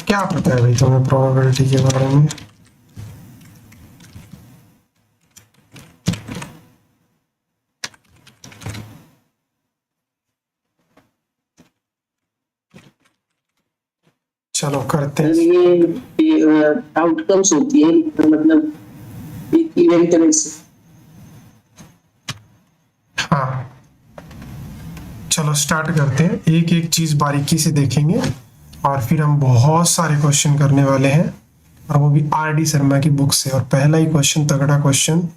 क्या पता है भाई तुम्हें प्रोबेबिलिटी के बारे में? चलो करते हैं। ये आउटकम्स होती है, मतलब एक इवेंट में से। हाँ, चलो स्टार्ट करते हैं। एक एक चीज बारीकी से देखेंगे और फिर हम बहुत सारे क्वेश्चन करने वाले हैं, और वो भी आर.डी. शर्मा की बुक से। और पहला ही क्वेश्चन तगड़ा क्वेश्चन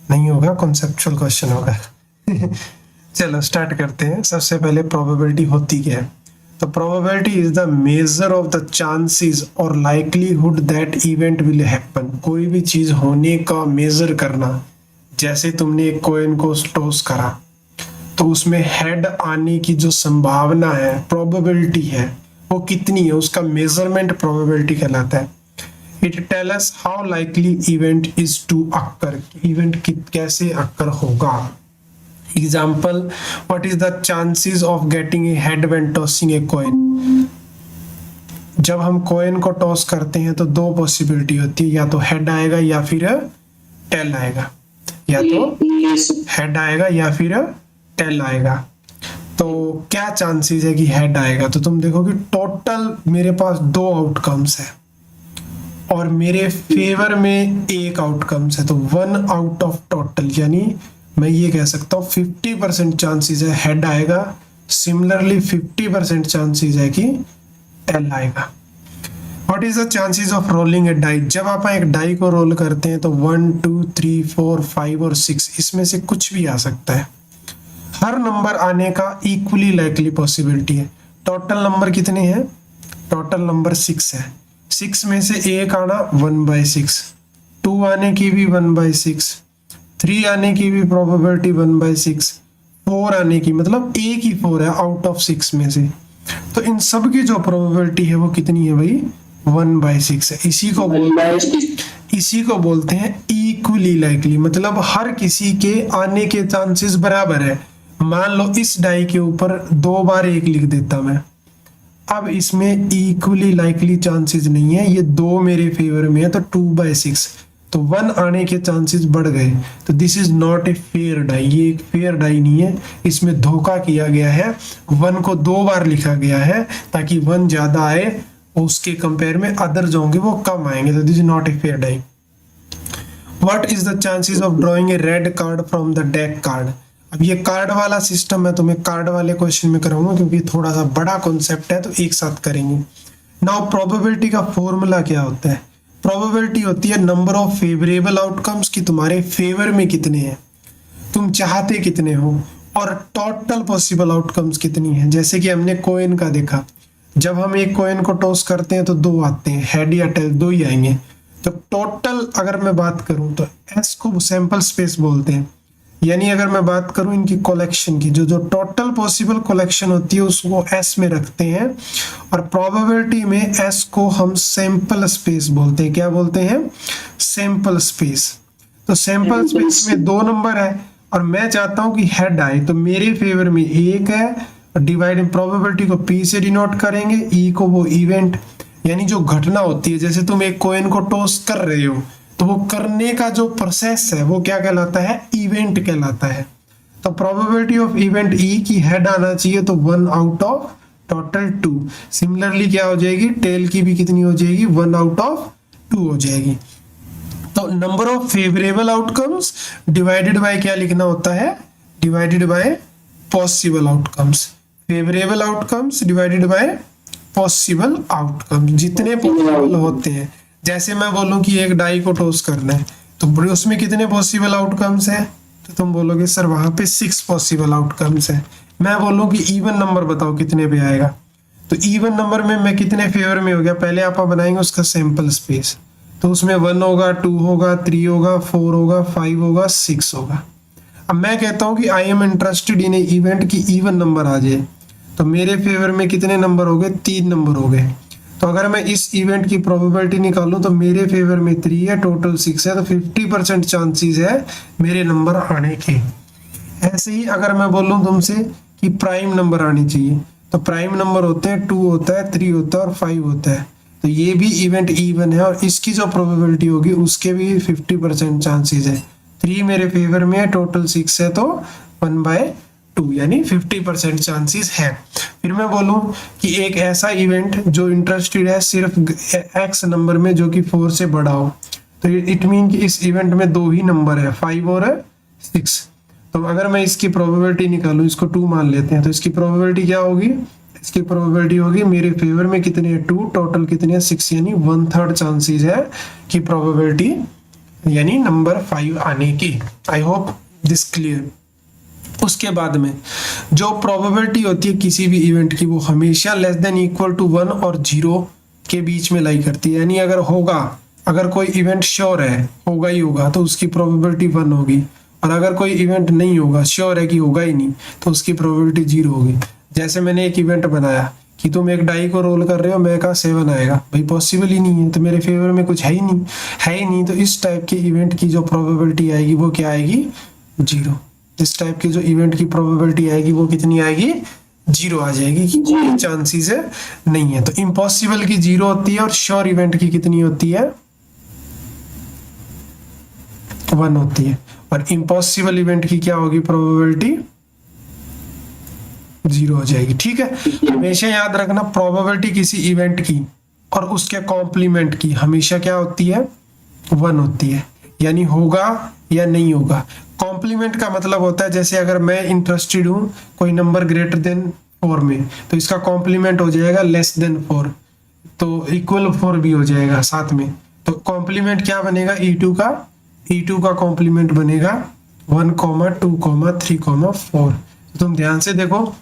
नहीं होगा, कॉन्सेप्चुअल क्वेश्चन होगा। चलो स्टार्ट करते हैं। सबसे पहले प्रोबेबिलिटी होती क्या है? तो probability is the measure of the chances और likelihood that event will happen. कोई भी चीज होने का मेजर करना। जैसे तुमने एक कॉइन को टॉस करा तो उसमें हेड आने की जो संभावना है, प्रोबेबिलिटी है, वो कितनी है, उसका मेजरमेंट प्रोबेबिलिटी कहलाता है। It tell us how likely event is to occur. Event कैसे अक्कर होगा। Example, what is the chances of getting a head when tossing a coin. जब हम कॉइन को टॉस करते हैं तो दो पॉसिबिलिटी होती है, या तो हेड आएगा या फिर टेल आएगा, या तो हेड आएगा या फिर टेल आएगा। तो क्या चांसेस है कि हेड आएगा? तो तुम देखो कि टोटल मेरे पास दो आउटकम्स है और मेरे फेवर में एक आउटकम्स है, तो 1 आउट ऑफ टोटल, यानी मैं ये कह सकता हूँ 50% चांसेस है हेड आएगा। सिमिलरली 50% चांसेस है कि टेल आएगा। What is the chances of rolling a die. जब आप एक डाई को रोल करते हैं तो 1 2 3 4 5 और 6 इसमें से कुछ भी आ सकता है। हर नंबर आने का इक्वली लाइकली पॉसिबिलिटी है। टोटल नंबर कितने हैं? टोटल नंबर 6 है। 6 में से एक आना 1/6, 2 आने की भी 1/6, 3 आने की भी प्रोबेबिलिटी 1/6, 4 आने की मतलब एक ही 4 है आउट ऑफ 6 में से। तो इन सब की जो प्रोबेबिलिटी है वो कितनी है भाई? 1/6 है। इसी को बोलते हैं इक्वली लाइकली, मतलब हर किसी के आने के चांसेस बराबर है। मान लो इस डाई के ऊपर 2 बार 1 लिख देता मैं, अब इसमें इक्वली लाइकली चांसेस नहीं है, ये 2 मेरे फेवर में है तो 2/6, तो 1 आने के चांसेस बढ़ गए। तो this is not a fair die, ये एक फेयर डाई नहीं है, इसमें धोखा किया गया है। 1 को 2 बार लिखा गया है ताकि 1 ज्यादा आए, उसके कंपेयर में अदर जो होंगे वो कम आएंगे। तो this is not a fair die. What is the chances of drawing a red card from the deck card. अब ये कार्ड वाला सिस्टम है, तुम्हें कार्ड वाले क्वेश्चन में कराऊंगा क्योंकि थोड़ा सा बड़ा कॉन्सेप्ट है, तो एक साथ करेंगे। नाउ प्रोबेबिलिटी का फॉर्मूला क्या होता है? प्रोबेबिलिटी होती है नंबर ऑफ फेवरेबल आउटकम्स की तुम्हारे फेवर में कितने हैं, तुम चाहते कितने हो, और टोटल पॉसिबल आउटकम्स कितनी है। जैसे कि हमने कॉइन का देखा, जब हम एक कॉइन को टॉस करते हैं तो 2 आते हैं, हेड या टेल 2 ही आएंगे। तो टोटल अगर मैं बात करूं तो एस को सैंपल स्पेस बोलते हैं, यानी अगर मैं बात करूं इनकी कलेक्शन की, जो टोटल पॉसिबल कलेक्शन होती है उसको एस में रखते हैं, और प्रोबेबिलिटी में एस को हम सैंपल स्पेस बोलते हैं। क्या बोलते हैं? Sample space. तो सैंपल स्पेस में 2 नंबर है और मैं चाहता हूं कि हेड आए, तो मेरे फेवर में 1 है, डिवाइड प्रोबेबिलिटी को पी से डिनोट करेंगे, ई को वो इवेंट, यानी जो घटना होती है। जैसे तुम एक कॉइन को टॉस कर रहे हो तो वो करने का जो प्रोसेस है वो क्या कहलाता है? इवेंट कहलाता है। तो प्रोबेबिलिटी ऑफ इवेंट ई की हेड आना चाहिए, तो 1 आउट ऑफ टोटल 2। सिमिलरली क्या हो जाएगी? टेल की भी कितनी हो जाएगी? 1 आउट ऑफ 2 हो जाएगी। तो number of favourable outcomes divided by क्या लिखना होता है? Divided by possible outcomes. Favourable outcomes divided by possible outcomes, जितने पॉसिबल होते हैं। जैसे मैं बोलूं कि एक डाई को टॉस करना है तो उसमें कितने पॉसिबल आउटकम्स हैं, तो तुम बोलोगे सर वहां पे 6 पॉसिबल आउटकम्स हैं। मैं बोलूं कि इवन नंबर बताओ कितने पे आएगा, तो इवन नंबर में मैं कितने फेवर में हो गया? पहले आप बनाएंगे उसका सैंपल स्पेस, तो उसमें 1 होगा, 2 होगा, 3 होगा, 4 होगा, 5 होगा, 6 होगा। अब मैं कहता हूं कि I am interested in event की इवन नंबर आ जाए, तो मेरे फेवर में कितने नंबर हो गए? 3 नंबर हो गए। तो अगर मैं इस इवेंट की प्रोबेबिलिटी निकालूं तो मेरे फेवर में 3 है, टोटल 6 है, तो 50% चांसेस है मेरे नंबर आने के। ऐसे ही अगर मैं बोलूं तुमसे कि प्राइम नंबर आने चाहिए, तो प्राइम नंबर होते हैं 2 होता है, 3 होता है और 5 होता है। तो ये भी इवेंट इवन है और इसकी जो प्रोबेबिलिटी होगी उसके भी 50% चांसेस है। 3 मेरे फेवर में है, टोटल 6 है, तो 1/2 यानी 50% चांसेस है। फिर मैं बोलूं कि एक ऐसा इवेंट जो इंटरेस्टेड है सिर्फ एक्स नंबर में जो कि 4 से बड़ा हो, तो इट मीन कि इस इवेंट में 2 ही नंबर है, 5 और 6। तो अगर मैं इसकी प्रोबेबिलिटी निकालूं, इसको 2 मान लेते हैं, तो इसकी प्रोबेबिलिटी क्या होगी, इसकी प्रोबेबिलिटी होगी मेरे फेवर में कितने हैं 2, टोटल कितने हैं 6, यानी 1/3 चांसेस है कि प्रोबेबिलिटी यानी नंबर 5 आने की। I hope this clear. उसके बाद में जो प्रोबेबिलिटी होती है किसी भी इवेंट की, वो हमेशा लेस देन इक्वल टू 1 और 0 के बीच में लाई करती है। यानी अगर होगा, अगर कोई इवेंट श्योर है होगा ही होगा, तो उसकी प्रोबेबिलिटी 1 होगी, और अगर कोई इवेंट नहीं होगा, श्योर है कि होगा ही नहीं, तो उसकी प्रोबेबिलिटी 0 होगी। जैसे मैंने एक इवेंट बनाया कि तुम एक डाई को रोल कर रहे हो, मैं कहा 7 आएगा, भाई पॉसिबल ही नहीं है, तो मेरे फेवर में कुछ है ही नहीं, है ही नहीं, तो इस टाइप के इवेंट की जो प्रोबेबिलिटी आएगी वो क्या आएगी, 0। इस टाइप के जो इवेंट की प्रोबेबिलिटी आएगी वो कितनी आएगी, 0 आ जाएगी, कि कोई चांसेस नहीं है। तो इम्पॉसिबल की 0 होती है और श्योर इवेंट की कितनी होती है, 1 होती है। और इम्पॉसिबल इवेंट की क्या होगी प्रोबेबिलिटी, 0 हो जाएगी। ठीक है, हमेशा याद रखना प्रोबेबिलिटी किसी इवेंट की और उसके कॉम्प्लीमेंट की हमेशा क्या होती है, 1 होती है, यानी होगा या नहीं होगा। कॉम्प्लीमेंट का मतलब होता है जैसे अगर मैं इंटरेस्टेड हूँ कोई नंबर ग्रेटर देन 4 में, तो इसका कॉम्प्लीमेंट हो जाएगा लेस देन 4, तो इक्वल 4 भी हो जाएगा साथ में। तो कॉम्प्लीमेंट क्या बनेगा, E2 का कॉम्प्लीमेंट बनेगा 1, 2, 3, 4। तो तुम ध्यान से देखो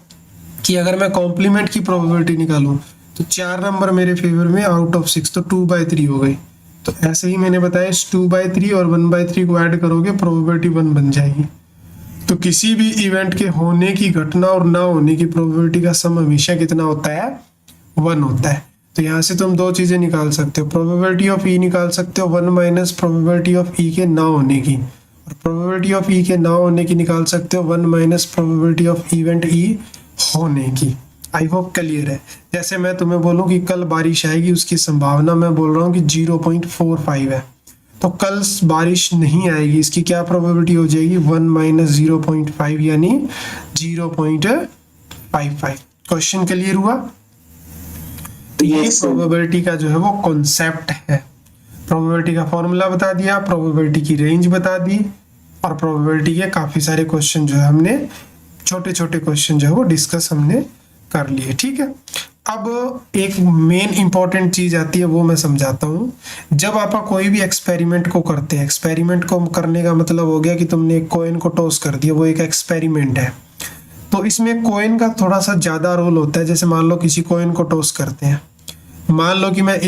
कि अगर मैं कॉम्प्लीमेंट की प्रोबेबिलिटी निकालूं तो 4 नंबर मेरे फेवर में आउट ऑफ 6, तो 2/3 हो गई। तो ऐसे ही मैंने बताया 2/3 और 1/3 को ऐड करोगे प्रोबेबिलिटी 1 बन जाएगी। तो किसी भी इवेंट के होने की घटना और ना होने की प्रोबेबिलिटी का सम हमेशा कितना होता है, 1 होता है। तो यहाँ से तुम 2 चीजें निकाल सकते हो, प्रोबेबिलिटी ऑफ ई निकाल सकते हो 1 माइनस प्रोबेबिलिटी ऑफ ई के ना होने की, और प्रोबेबिलिटी ऑफ ई के ना होने की निकाल सकते हो 1 minus probability of event E होने की। आई होप क्लियर है। जैसे मैं तुम्हें बोलूं कि कल बारिश आएगी, उसकी संभावना मैं बोल रहा हूँ कि 0.45 है, तो कल बारिश नहीं आएगी, इसकी क्या प्रोबेबिलिटी हो जाएगी, 1 माइनस 0.5 यानी 0.55। क्वेश्चन क्लियर हुआ। तो ये प्रोबेबिलिटी का जो है वो कॉन्सेप्ट है। प्रोबेबिलिटी का फॉर्मूला बता दिया, प्रोबेबिलिटी की रेंज बता दी, और प्रोबेबिलिटी के काफी सारे क्वेश्चन जो है हमने, छोटे छोटे क्वेश्चन जो है वो डिस्कस हमने कर लिए। ठीक है, अब एक मेन इंपॉर्टेंट चीज आती है, वो मैं समझाता हूँ। जब आप कोई भी एक्सपेरिमेंट को करते हैं, एक्सपेरिमेंट को करने का मतलब हो गया कि तुमने एक कॉइन को टॉस कर दिया, वो एक एक्सपेरिमेंट है। तो इसमें कॉइन का थोड़ा सा ज्यादा रोल होता है। जैसे मान लो किसी कॉइन को टॉस करते हैं, मान लो कि मैं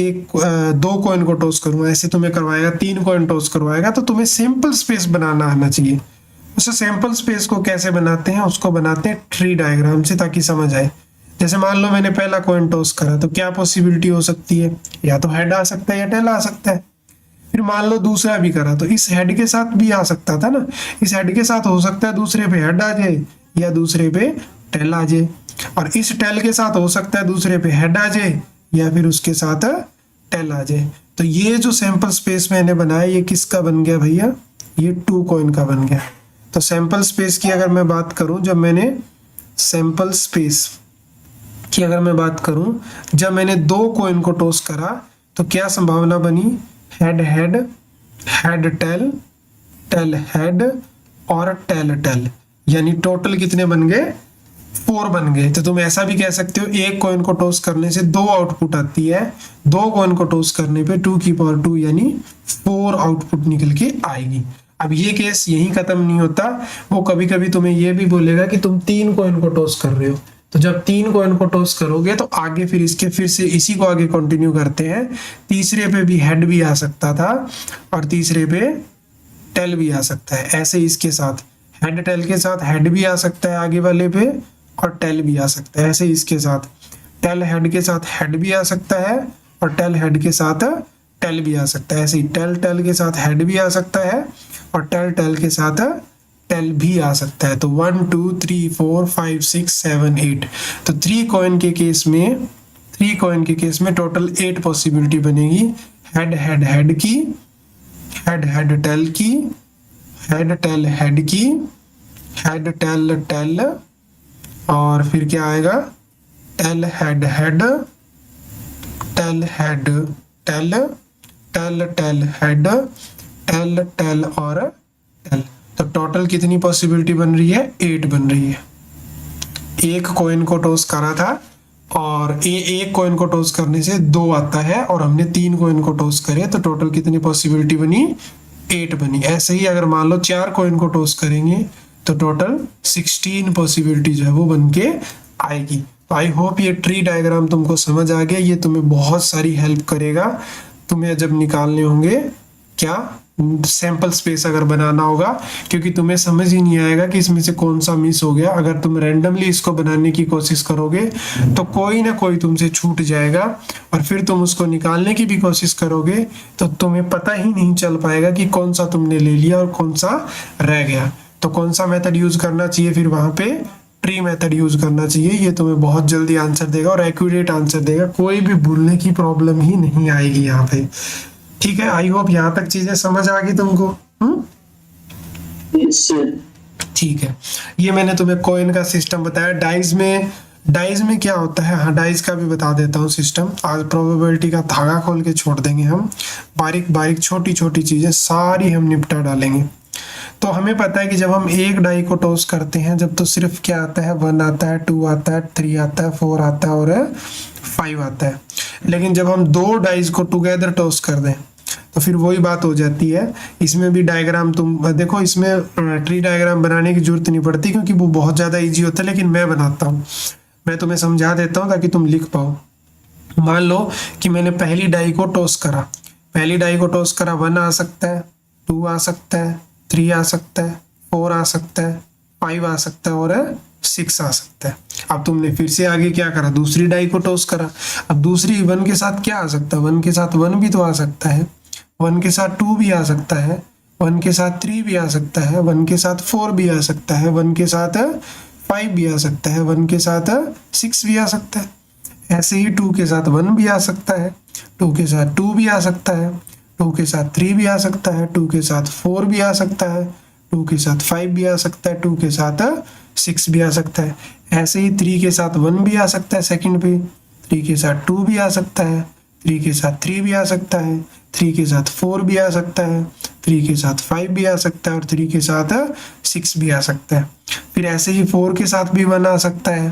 2 कॉइन को टॉस करूँ, ऐसे तुम्हें करवाएगा 3 कॉइन टॉस करवाएगा, तो तुम्हें सैंपल स्पेस बनाना आना चाहिए। उसे सैंपल स्पेस को कैसे बनाते हैं, उसको बनाते हैं ट्री डायग्राम से, ताकि समझ आए। जैसे मान लो मैंने पहला कॉइन टॉस करा, तो क्या पॉसिबिलिटी हो सकती है, या तो हेड आ सकता है या टेल आ सकता है। फिर मान लो दूसरा भी करा, तो इस हेड के साथ भी आ सकता था ना, इस हेड के साथ हो सकता है दूसरे पे हेड आ जाए या दूसरे पे टेल आ जाए, और इस टेल के साथ हो सकता है दूसरे पे हेड आ जाए या फिर उसके साथ टेल आ जाए। तो ये जो सैंपल स्पेस मैंने बनाया, ये किसका बन गया भैया, ये 2 कॉइन का बन गया। तो सैंपल स्पेस की अगर मैं बात करूं, जब मैंने सैंपल स्पेस की अगर मैं बात करूं, जब मैंने 2 कॉइन को टॉस करा, तो क्या संभावना बनी, head head, head tail, tail head और टेल टेल, यानी टोटल कितने बन गए, 4 बन गए। तो तुम ऐसा भी कह सकते हो, एक कॉइन को टॉस करने से 2 आउटपुट आती है, 2 कॉइन को टॉस करने पे 2 की पावर 2 यानी 4 आउटपुट निकल के आएगी। अब ये केस यहीं खत्म नहीं होता, वो कभी कभी तुम्हें ये भी बोलेगा कि तुम 3 कॉइन को टॉस कर रहे हो, तो जब 3 कॉइन को टॉस करोगे तो आगे फिर इसके फिर से इसी को आगे कंटिन्यू करते हैं। तीसरे पे भी हेड भी आ सकता था और तीसरे पे टेल भी आ सकता है। ऐसे इसके साथ हेड टेल के साथ हेड भी आ सकता है आगे वाले पे, और टेल भी आ सकता है। ऐसे इसके साथ टेल हेड के साथ हेड भी आ सकता है और टेल हेड के साथ टेल भी आ सकता है। ऐसे ही टेल टेल के साथ हेड भी आ सकता है और टेल टेल के साथ टेल भी आ सकता है। तो 1 2 3 4 5 6 7 8, तो 3 कॉइन के केस में टोटल 8 पॉसिबिलिटी बनेगी। हेड हेड हेड की, हेड हेड टेल की, हेड टेल हेड की, हेड टेल टेल, और फिर क्या आएगा, tail head head, tail head tail, tail tail head, tail tail और टेल। तो टोटल कितनी पॉसिबिलिटी बन रही है, 8 बन रही है। एक कॉइन को टॉस करा था और एक कॉइन को टॉस करने से 2 आता है, और हमने 3 कॉइन को टॉस करे तो टोटल कितनी पॉसिबिलिटी बनी, 8 बनी। ऐसे ही अगर मान लो 4 कॉइन को टॉस करेंगे तो टोटल 16 पॉसिबिलिटी जो है वो बन के आएगी। तो आई होप ये ट्री डायग्राम तुमको समझ आ गया। ये तुम्हें बहुत सारी हेल्प करेगा, तुम्हें जब निकालने होंगे क्या, सैंपल स्पेस अगर बनाना होगा, क्योंकि तुम्हें समझ ही नहीं आएगा कि इसमें से कौन सा मिस हो गया। अगर तुम रैंडमली इसको बनाने की कोशिश करोगे तो कोई ना कोई तुमसे छूट जाएगा, और फिर तुम उसको निकालने की भी कोशिश करोगे तो तुम्हें पता ही नहीं चल पाएगा कि कौन सा तुमने ले लिया और कौन सा रह गया। तो कौन सा मेथड यूज करना चाहिए, फिर वहां पे ट्री मेथड यूज करना चाहिए। ये तुम्हें बहुत जल्दी आंसर देगा और एक्यूरेट आंसर देगा, कोई भी भूलने की प्रॉब्लम ही नहीं आएगी यहाँ पे। ठीक है, आई होप यहाँ तक चीजें समझ आ गई तुमको। Yes, sir. ठीक है, ये मैंने तुम्हें कॉइन का सिस्टम बताया। डाइज में क्या होता है, हाँ डाइज का भी बता देता हूँ सिस्टम। आज प्रोबेबिलिटी का धागा खोल के छोड़ देंगे हम, बारीक बारीक छोटी छोटी चीजें सारी हम निपटा डालेंगे। तो हमें पता है कि जब हम एक डाई को टॉस करते हैं, जब तो सिर्फ क्या आता है, 1 आता है, 2 आता है, 3 आता है, 4 आता है और 5 आता है। लेकिन जब हम 2 डाइज को टुगेदर टॉस कर दें तो फिर वही बात हो जाती है। इसमें भी डायग्राम तुम देखो, इसमें ट्री डायग्राम बनाने की जरूरत नहीं पड़ती क्योंकि वो बहुत ज़्यादा ईजी होता है, लेकिन मैं बनाता हूँ, मैं तुम्हें समझा देता हूँ ताकि तुम लिख पाओ। मान लो कि मैंने पहली डाई को टॉस करा, 1 आ सकता है, 2 आ सकता है, 3 आ सकता है, 4 आ सकता है, 5 आ सकता है और 6 आ सकता है। अब तुमने फिर से आगे क्या करा, दूसरी डाई को टॉस करा। अब दूसरी 1 के साथ क्या आ सकता है, 1 के साथ 1 भी तो आ सकता है, 1 के साथ 2 भी आ सकता है, 1 के साथ 3 भी आ सकता है, 1 के साथ 4 भी आ सकता है, 1 के साथ 5 भी आ सकता है, 1 के साथ 6 भी आ सकता है। ऐसे ही 2 के साथ 1 भी आ सकता है, 2 के साथ 2 भी आ सकता है, 2 के साथ 3 भी आ सकता है, 2 के साथ 4 भी आ सकता है, 2 के साथ 5 भी आ सकता है, 2 के साथ 6 भी आ सकता है। ऐसे ही 3 के साथ 1 भी आ सकता है सेकंड पे, 3 के साथ 2 भी आ सकता है, 3 के साथ 3 भी आ सकता है, 3 के साथ 4 भी आ सकता है, 3 के साथ 5 भी आ सकता है और 3 के साथ 6 भी आ सकता है। फिर ऐसे ही 4 के साथ भी 1 आ सकता है,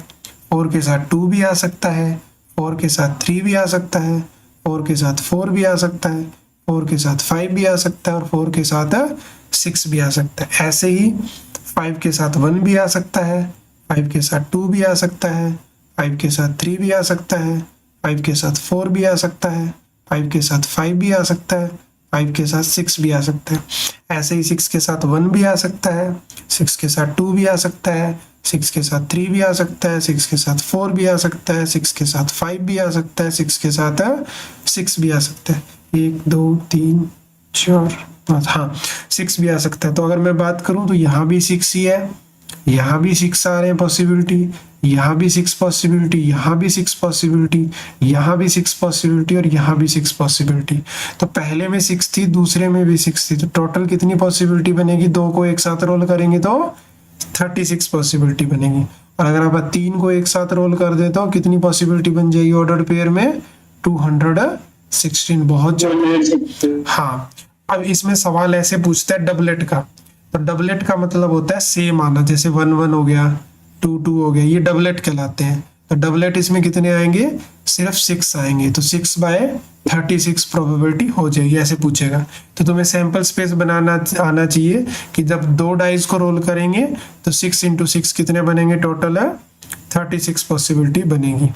4 के साथ 2 भी आ सकता है, 4 के साथ 3 भी आ सकता है, 4 के साथ 4 भी आ सकता है, 4 के साथ 5 भी आ सकता है और 4 के साथ 6 भी आ सकता है। ऐसे ही 5 के साथ 1 भी आ सकता है, 5 के साथ 2 भी आ सकता है, 5 के साथ 3 भी आ सकता है, 5 के साथ 4 भी आ सकता है, 5 के साथ 5 भी आ सकता है, 5 के साथ 6 भी आ सकता है। ऐसे ही 6 के साथ 1 भी आ सकता है, 6 के साथ 2 भी आ सकता है, 6 के साथ 3 भी आ सकता है, 6 के साथ 4 भी आ सकता है, 6 के साथ 5 भी आ सकता है, 6 के साथ 6 भी आ सकता है। 1 2 3 4 5, हाँ 6 भी आ सकता है। तो अगर मैं बात करूं तो यहाँ भी 6 ही है, यहाँ भी 6 आ रहे हैं पॉसिबिलिटी, यहाँ भी 6 पॉसिबिलिटी, यहाँ भी 6 पॉसिबिलिटी, यहाँ भी 6 पॉसिबिलिटी और यहाँ भी 6 पॉसिबिलिटी। तो पहले में 6 थी, दूसरे में भी 6 थी, तो टोटल कितनी पॉसिबिलिटी बनेगी, 2 को एक साथ रोल करेंगे तो 36 पॉसिबिलिटी बनेगी। और अगर आप 3 को एक साथ रोल कर देते हो कितनी पॉसिबिलिटी बन जाएगी ऑर्डर पेयर में, 216। बहुत हाँ। अब इसमें सवाल ऐसे पूछता है डबलेट का, तो डबलेट का मतलब होता है सेम आना, जैसे 1 1 हो गया, 2 2 हो गया, ये डबलेट कहलाते हैं। तो डबलेट इसमें कितने आएंगे, सिर्फ 6 आएंगे, तो 6/36 प्रोबेबिलिटी हो जाएगी, ऐसे पूछेगा। तो तुम्हें सैंपल स्पेस बनाना आना चाहिए कि जब 2 डाइस को रोल करेंगे तो 6 × 6 कितने बनेंगे, टोटल 36 पॉसिबिलिटी बनेगी।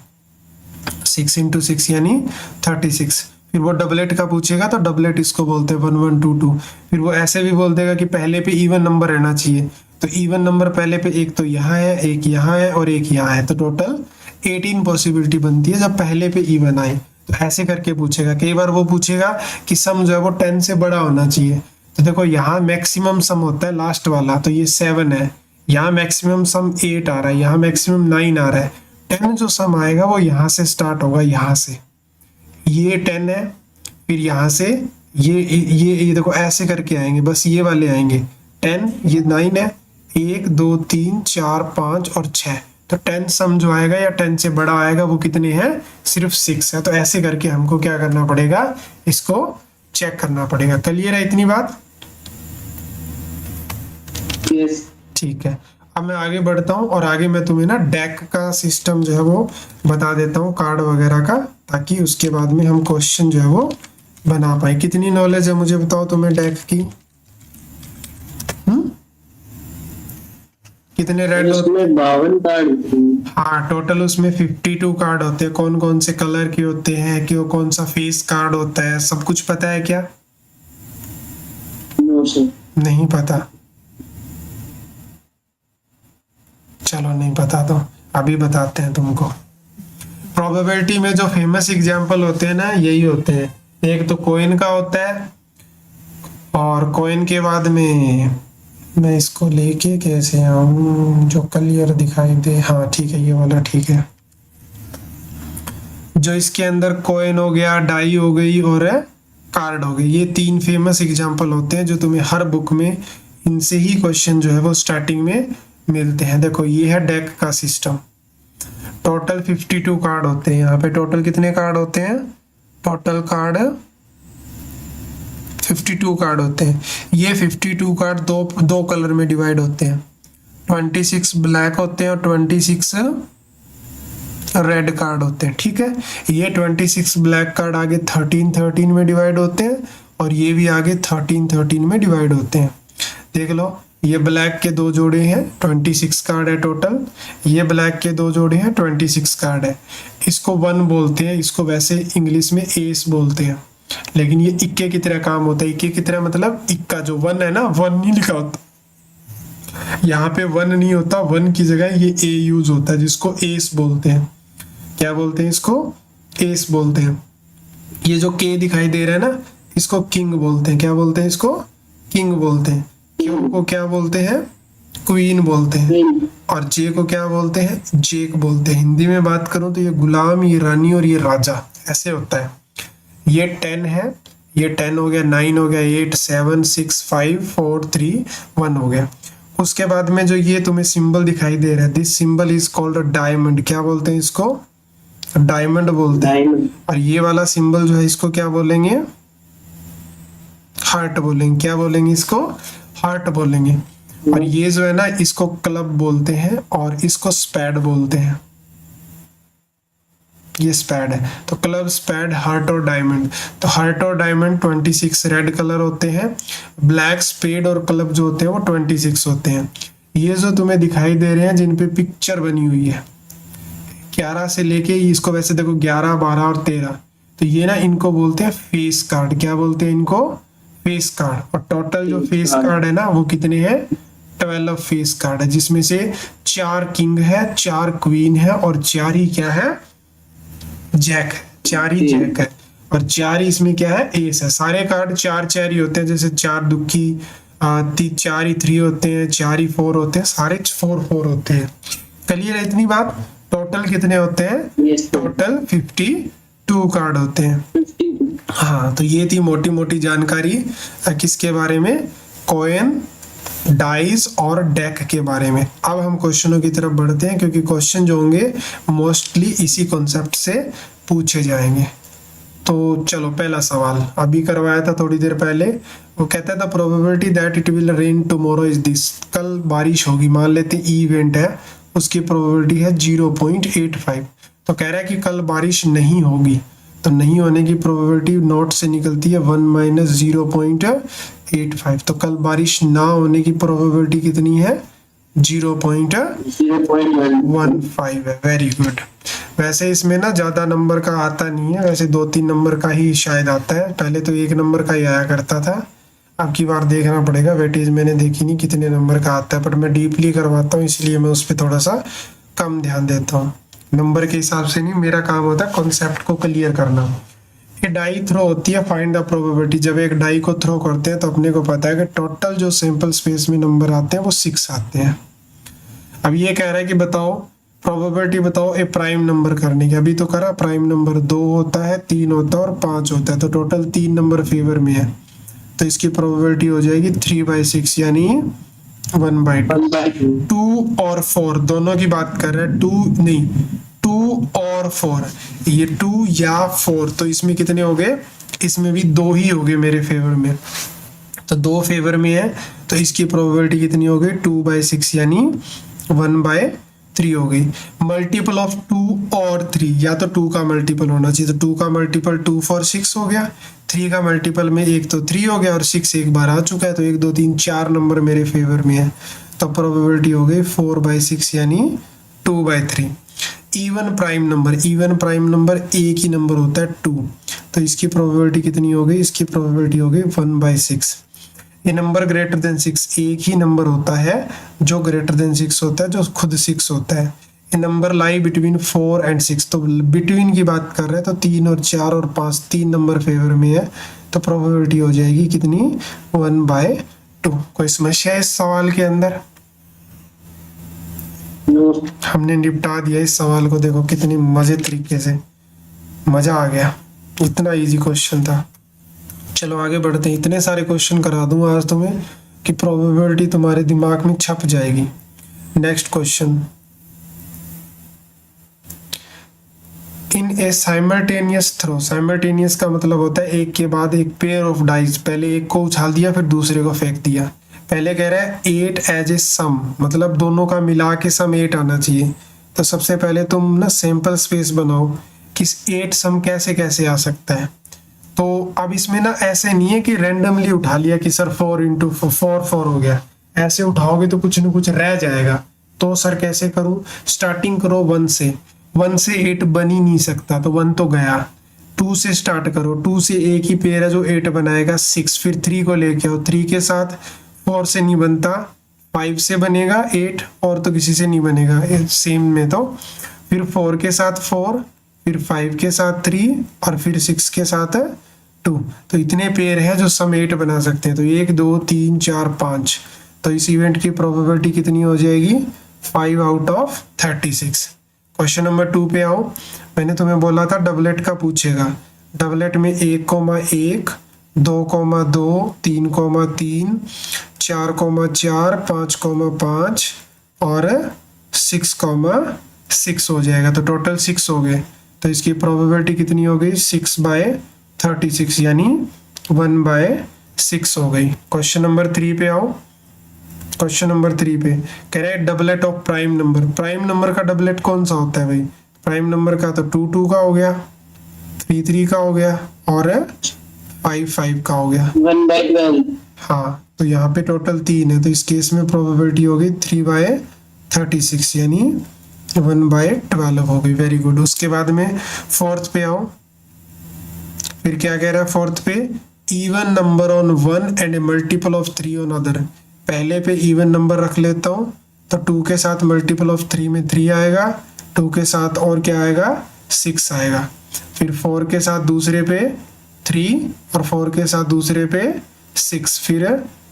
6 × 6 यानी 36। फिर वो डबलेट का पूछेगा तो डबलेट इसको बोलते हैं 1 1 2 2। फिर वो ऐसे भी बोल देगा कि पहले पे इवन नंबर रहना चाहिए, तो इवन नंबर पहले पे एक तो यहाँ है, एक यहाँ है और एक यहाँ है, तो टोटल 18 पॉसिबिलिटी बनती है जब पहले पे इवन आए। तो ऐसे करके पूछेगा। कई बार वो पूछेगा कि सम जो है वो 10 से बड़ा होना चाहिए, तो देखो यहाँ मैक्सिमम सम होता है लास्ट वाला, तो ये 7 है, यहाँ मैक्सिमम सम 8 आ रहा है, यहाँ मैक्सिमम 9 आ रहा है। 10 जो सम आएगा वो यहाँ से स्टार्ट होगा, यहाँ से ये 10 है, फिर यहाँ से ये देखो ऐसे करके आएंगे, बस ये वाले आएंगे 10, ये 9 है, 1 2 3 4 5 और 6, तो 10 सम जो आएगा या 10 से बड़ा आएगा वो कितने हैं, सिर्फ 6 है। तो ऐसे करके हमको क्या करना पड़ेगा, इसको चेक करना पड़ेगा। क्लियर है इतनी बात? यस। ठीक है, अब मैं आगे बढ़ता हूँ और आगे मैं तुम्हें ना डेक का सिस्टम जो है वो बता देता हूँ, कार्ड वगैरह का, ताकि उसके बाद में हम क्वेश्चन जो है वो बना पाए। कितनी नॉलेज है मुझे बताओ तुम्हें डेक की? कितने रेड होते? उसमें 52 कार्ड होते हैं। हाँ, टोटल उसमें 52 कार्ड होते हैं। कौन कौन से कलर के होते हैं, कि वो कौन सा फेस कार्ड होता है, सब कुछ पता है क्या? No sir. नहीं पता? चलो नहीं पता तो अभी बताते हैं तुमको। प्रोबेबिलिटी में जो फेमस एग्जांपल होते हैं ना, यही होते हैं। एक तो कोइन का होता है, और कोइन के बाद में मैं इसको लेके कैसे आऊं जो क्लियर दिखाई दे। हाँ ठीक है, ये वाला ठीक है। जो इसके अंदर कोइन हो गया, डाई हो गई और कार्ड हो गई, ये 3 फेमस एग्जांपल होते हैं जो तुम्हें हर बुक में इनसे ही क्वेश्चन जो है वो स्टार्टिंग में मिलते हैं। देखो ये है डेक का सिस्टम। टोटल 52 कार्ड होते हैं। यहाँ पे टोटल कितने कार्ड होते हैं? टोटल कार्ड 52 कार्ड होते हैं। ये 52 कार्ड दो कलर में डिवाइड होते हैं। 26 ब्लैक होते हैं और 26 रेड कार्ड होते हैं। ठीक है, ये 26 ब्लैक कार्ड आगे 13 में डिवाइड होते हैं, और ये भी आगे 13 में डिवाइड होते हैं। देख लो, ये ब्लैक के 2 जोड़े हैं, 26 कार्ड है टोटल। ये ब्लैक के 2 जोड़े हैं, 26 कार्ड है। इसको 1 बोलते हैं, इसको वैसे इंग्लिश में एस बोलते हैं, लेकिन ये इक्के की तरह काम होता है। इक्के की तरह मतलब इक्का जो 1 है ना, 1 नहीं लिखा होता, यहाँ पे 1 नहीं होता, 1 की जगह ये ए यूज होता है, जिसको एस बोलते हैं। क्या बोलते हैं इसको? एस बोलते हैं। ये जो के दिखाई दे रहा है ना, इसको किंग बोलते हैं। क्या बोलते हैं इसको? किंग बोलते हैं। क्यू को क्या बोलते हैं? क्वीन बोलते हैं। और जे को क्या बोलते हैं? जेक बोलते हैं। हिंदी में बात करूं तो ये गुलाम, ये रानी और ये राजा, ऐसे होता है। ये 10 है, ये 10 हो गया, 9 हो गया, 8 7 6 5 4 3 1 हो गया। उसके बाद में जो ये तुम्हें सिंबल दिखाई दे रहा है, this symbol is called diamond. क्या बोलते हैं इसको? डायमंड बोलते हैं। और ये वाला सिंबल जो है, इसको क्या बोलेंगे? हार्ट बोलेंगे। क्या बोलेंगे इसको? हार्ट बोलेंगे। और ये जो है ना, इसको क्लब बोलते हैं और इसको स्पैड बोलते हैं। ये स्पैड है। तो क्लब, स्पैड, हार्ट और डायमंड। तो हार्ट और डायमंड 26 रेड कलर होते हैं। ब्लैक, स्पेड और क्लब जो होते हैं वो 26 होते हैं। ये जो तुम्हें दिखाई दे रहे हैं जिन पे पिक्चर बनी हुई है, 11 से लेके इसको वैसे देखो 11 12 और 13, तो ये ना इनको बोलते हैं फेस कार्ड। क्या बोलते हैं इनको? Face card. और टोटल जो फेस कार्ड है ना, वो कितने हैं? 12 फेस कार्ड है, जिसमें से 4 किंग है, 4 क्वीन है और 4 ही क्या है? जैक है। 4 ही जैक है और 4 ही इसमें क्या है? एस है। सारे कार्ड 4 ही होते हैं, जैसे 4 दुखी, 4 ही 3 होते हैं, 4 ही 4 होते हैं, सारे 4 होते हैं। क्लियर है इतनी बात? टोटल कितने होते हैं? टोटल 52 कार्ड होते हैं। हाँ, तो ये थी मोटी मोटी जानकारी किसके बारे में? कोइन, डाइस और डेक के बारे में। अब हम क्वेश्चनों की तरफ बढ़ते हैं, क्योंकि क्वेश्चन जो होंगे मोस्टली इसी कॉन्सेप्ट से पूछे जाएंगे। तो चलो, पहला सवाल अभी करवाया था थोड़ी देर पहले। वो कहता था probability that it will rain tomorrow is this. कल बारिश होगी, मान लेते इवेंट है, उसकी प्रोबेबिलिटी है 0.85। तो कह रहा है कि कल बारिश नहीं होगी, तो नहीं होने की प्रोबेबिलिटी नोट से निकलती है 1 - 0.85। तो कल बारिश ना होने की प्रोबेबिलिटी कितनी है? 0.15 है। Very good. वैसे इसमें ना ज़्यादा नंबर का आता नहीं है, वैसे 2-3 नंबर का ही शायद आता है। पहले तो 1 नंबर का ही आया करता था, अब की बार देखना पड़ेगा। वेटेज मैंने देखी नहीं कितने नंबर का आता है, बट मैं डीपली करवाता हूँ, इसलिए मैं उस पर थोड़ा सा कम ध्यान देता हूँ। नंबर के हिसाब से नहीं, मेरा काम होता है कॉन्सेप्ट को क्लियर करना। ये डाई थ्रो होती है फाइंड द प्रोबेबिलिटी। जब एक डाई को थ्रो करते हैं तो अपने को पता है कि टोटल जो सैंपल स्पेस में नंबर आते हैं वो 6 आते हैं। अब ये कह रहा है कि बताओ प्रोबेबिलिटी बताओ ए प्राइम नंबर करने की। अभी तो करा प्राइम नंबर 2 होता है, 3 होता है और 5 होता है, तो टोटल 3 नंबर फेवर में है, तो इसकी प्रोबेबिलिटी हो जाएगी 3/6 यानी 1/2। 2 और 4 दोनों की बात कर रहे हैं, 2 नहीं 2 और 4, ये 2 या 4, तो इसमें कितने हो गए, इसमें भी 2 ही हो गए मेरे फेवर में, तो 2 फेवर में है, तो इसकी प्रोबेबिलिटी कितनी हो गई 2/6 यानी 1/3 हो गई। मल्टीपल ऑफ 2 और 3, या तो 2 का मल्टीपल होना चाहिए, तो 2 का मल्टीपल 2 4 6 हो गया, 3 का मल्टीपल में एक तो 3 हो गया और 6 एक बार आ चुका है, तो 1 2 3 4 नंबर मेरे फेवर में है, तो प्रोबेबिलिटी हो गई 4/6 यानी 2/3। इवन प्राइम नंबर एक ही नंबर होता है 2, तो इसकी प्रोबेबिलिटी कितनी हो गई, इसकी प्रोबेबिलिटी हो गई 1/6। ये नंबर ग्रेटर देन 6, एक ही नंबर होता है जो ग्रेटर देन 6 होता है, जो खुद 6 होता है। ये नंबर लाई बिटवीन 4 एंड 6, तो बिटवीन की बात कर रहे हैं, तो 3 और 4 और 5 3 नंबर फेवर में है, तो प्रोबेबिलिटी हो जाएगी कितनी 1/2। कोई समस्या है इस सवाल के अंदर? हमने निपटा दिया इस सवाल को, देखो कितनी मजे तरीके से, मजा आ गया, इतना इजी क्वेश्चन था। चलो आगे बढ़ते हैं, इतने सारे क्वेश्चन करा दूंगा आज तुम्हें कि प्रोबेबिलिटी तुम्हारे दिमाग में छप जाएगी। नेक्स्ट क्वेश्चन, इन ए साइमल्टेनियस थ्रो, साइमल्टेनियस का मतलब होता है एक के बाद एक पेयर ऑफ डाइस, पहले एक को उछाल दिया फिर दूसरे को फेंक दिया। पहले कह रहा है 8 एज ए सम, मतलब दोनों का मिला के सम 8 आना चाहिए, तो सबसे पहले तुम ना सैंपल स्पेस बनाओ कि 8 सम कैसे कैसे आ सकता है। तो अब इसमें ना ऐसे नहीं है कि रैंडमली उठा लिया कि सर 4 × 4 हो गया, ऐसे उठाओगे तो कुछ न कुछ रह जाएगा, तो सर कैसे करूं, स्टार्टिंग करो 1 से, 1 से 8 बन ही नहीं सकता, तो 1 तो गया, 2 से स्टार्ट करो, 2 से एक ही पेयर है जो 8 बनाएगा 6, फिर 3 को लेके आओ, 3 के साथ 4 से नहीं बनता, 5 से बनेगा 8 और तो किसी से नहीं बनेगा सेम में, तो फिर 4 के साथ 4, फिर 5 के साथ 3 और फिर 6 के साथ 2, तो इतने पेयर है जो सम 8 बना सकते हैं, तो 1 2 3 4 5, तो इस इवेंट की प्रोबेबिलिटी कितनी हो जाएगी 5/36। क्वेश्चन नंबर 2 पे आओ। मैंने तुम्हें बोला था डबलेट का पूछेगा, डबलेट में 1,1 2,2 3,3 4,4 5,5 और 6,6 हो जाएगा, तो टोटल 6 हो गए, तो इसकी प्रोबेबिलिटी कितनी हो गई 6/36 यानी 1/6 हो गई। क्वेश्चन नंबर 3 पे आओ। क्वेश्चन नंबर 3 पे कह रहे हैं doublet of prime number, prime number का डबलेट कौन सा होता है भाई, प्राइम नंबर का तो 2 2 का हो गया, 3 3 का हो गया और 5 5 का हो गया, 1/12। हाँ, तो यहाँ पे टोटल 3 है, तो इस केस में प्रोबेबिलिटी हो गई 3/36 यानी 1/12 हो गई। Very good. उसके बाद में 4th पे आओ, फिर क्या कह रहा है 4th पे, even number on 1 and A multiple of 3 on other. पहले पे इवन नंबर रख लेता हूँ, तो 2 के साथ मल्टीपल ऑफ 3 में 3 आएगा, 2 के साथ और क्या आएगा 6 आएगा, फिर 4 के साथ दूसरे पे 3 और 4 के साथ दूसरे पे 6, फिर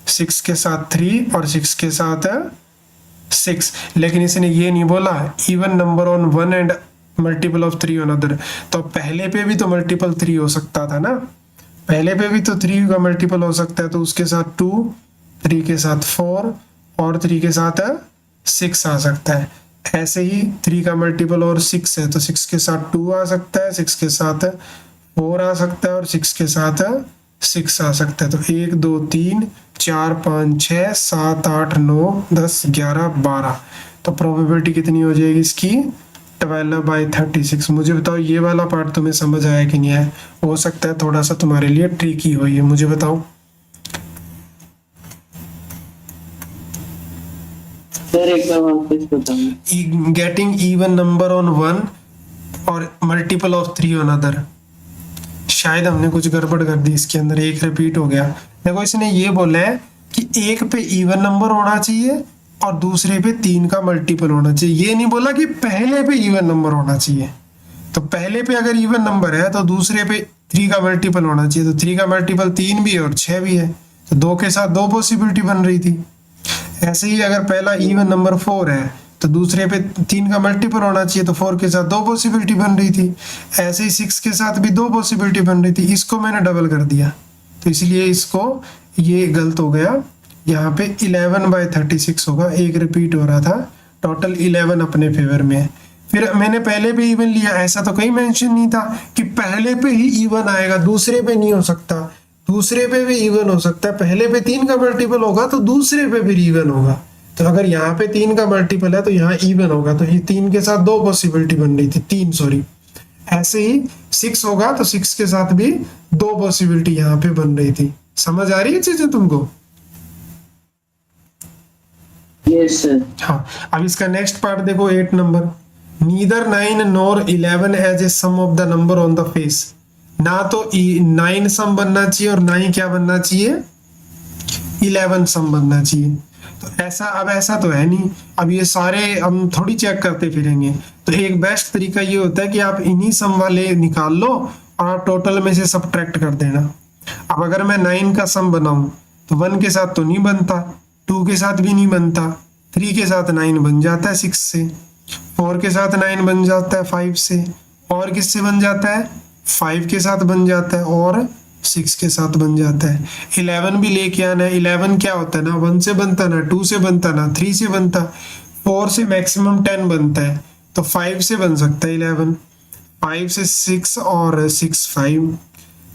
6 के साथ 3 और 6 के साथ 6, लेकिन इसने ये नहीं बोला even number on 1 and multiple of 3 on other, तो पहले पे भी तो मल्टीपल 3 हो सकता था ना, पहले पे भी तो 3 का मल्टीपल हो सकता है, तो उसके साथ 2, 3 के साथ 4 और 3 के साथ 6 आ सकता है। ऐसे ही 3 का मल्टीपल और 6 है, तो 6 के साथ 2 आ सकता है, 6 के साथ 4 आ सकता है और 6 के साथ 6 आ सकता है, तो 1 2 3 4 5 6 7 8 9 10 11 12, तो प्रोबेबिलिटी कितनी हो जाएगी इसकी 12/36। मुझे बताओ ये वाला पार्ट तुम्हें समझ आया कि नहीं आया, हो सकता है थोड़ा सा तुम्हारे लिए ट्रिकी हो, ये मुझे बताओ। सर एक बार वापस बताओ। गेटिंग इवन नंबर ऑन 1 और मल्टीपल ऑफ 3 ऑन अदर, शायद हमने कुछ गड़बड़ कर दी इसके अंदर, एक रिपीट हो गया। देखो इसने ये बोला है कि एक पे इवन नंबर होना चाहिए और दूसरे पे 3 का मल्टीपल होना चाहिए, ये नहीं बोला कि पहले पे इवन नंबर होना चाहिए। तो पहले पे अगर इवन नंबर है तो दूसरे पे 3 का मल्टीपल होना चाहिए, तो 3 का मल्टीपल 3 भी है और 6 भी है, तो 2 के साथ 2 पॉसिबिलिटी बन रही थी। ऐसे ही अगर पहला इवन नंबर 4 है तो दूसरे पे 3 का मल्टीपल होना चाहिए, तो 4 के साथ 2 पॉसिबिलिटी बन रही थी। ऐसे ही 6 के साथ भी 2 पॉसिबिलिटी बन रही थी, इसको मैंने डबल कर दिया, तो इसलिए इसको ये गलत हो गया। यहाँ पे 11/36 होगा, एक रिपीट हो रहा था, टोटल 11 अपने फेवर में है। फिर मैंने पहले पे इवन लिया, ऐसा तो कहीं मेंशन नहीं था कि पहले पे ही इवन आएगा, दूसरे पे नहीं हो सकता। दूसरे पे भी इवन हो सकता है, पहले पे 3 का मल्टीपल होगा तो दूसरे पे भी इवन होगा। तो अगर यहाँ पे 3 का मल्टीपल है तो यहाँ इवन होगा, तो ये 3 के साथ 2 पॉसिबिलिटी बन रही थी, 3 सॉरी। ऐसे ही 6 होगा तो 6 के साथ भी 2 पॉसिबिलिटी यहाँ पे बन रही थी। समझ आ रही है चीजें तुमको? Yes sir. हाँ, अब इसका नेक्स्ट पार्ट देखो, 8 number. Neither 9 nor 11 as a sum of the number on the face. ना तो 9 सम बनना चाहिए और ना ही क्या बनना चाहिए, 11 सम बनना चाहिए। तो ऐसा, अब ऐसा तो है नहीं, अब ये सारे हम थोड़ी चेक करते फिरेंगे। तो एक बेस्ट तरीका ये होता है कि आप इन्हीं सम वाले निकाल लो और आप टोटल में से सबट्रैक्ट कर देना। अब अगर मैं 9 का सम बनाऊं तो 1 के साथ तो नहीं बनता, 2 के साथ भी नहीं बनता, 3 के साथ 9 बन जाता है 6 से, 4 के साथ 9 बन जाता है 5 से, और किससे बन जाता है, 5 के साथ बन जाता है, और 6 के साथ बन जाता है। 11 भी लेके आना है। 11 क्या होता है, ना 1 से बनता, ना 2 से बनता, ना 3 से बनता, 4 से मैक्सिमम 10 बनता है, तो 5 से बन सकता है 11, 5 से 6 और 6 5,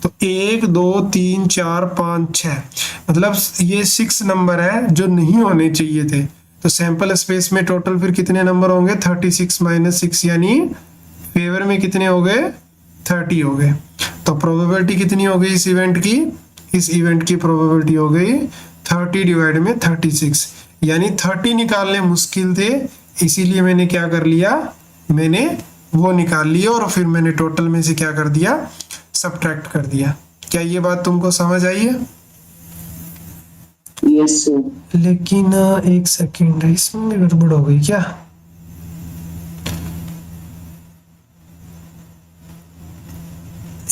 तो 1 2 3 4 5 6, मतलब ये 6 नंबर है जो नहीं होने चाहिए थे। तो सैंपल स्पेस में टोटल फिर कितने नंबर होंगे, 36 - 6, यानी फेवर में कितने हो गए, 30 हो गए। तो प्रोबेबिलिटी कितनी हो गई इस इवेंट की, इस इवेंट की प्रोबेबिलिटी हो गई 30 डिवाइड में 36, यानी 30 निकालने मुश्किल थे, इसीलिए मैंने क्या कर लिया, मैंने वो निकाल लिया और फिर मैंने टोटल में से क्या कर दिया, सबट्रैक्ट कर दिया। क्या ये बात तुमको समझ आई है? Yes sir. लेकिन एक सेकंड, इसमें भी गड़बड़ हो गई क्या?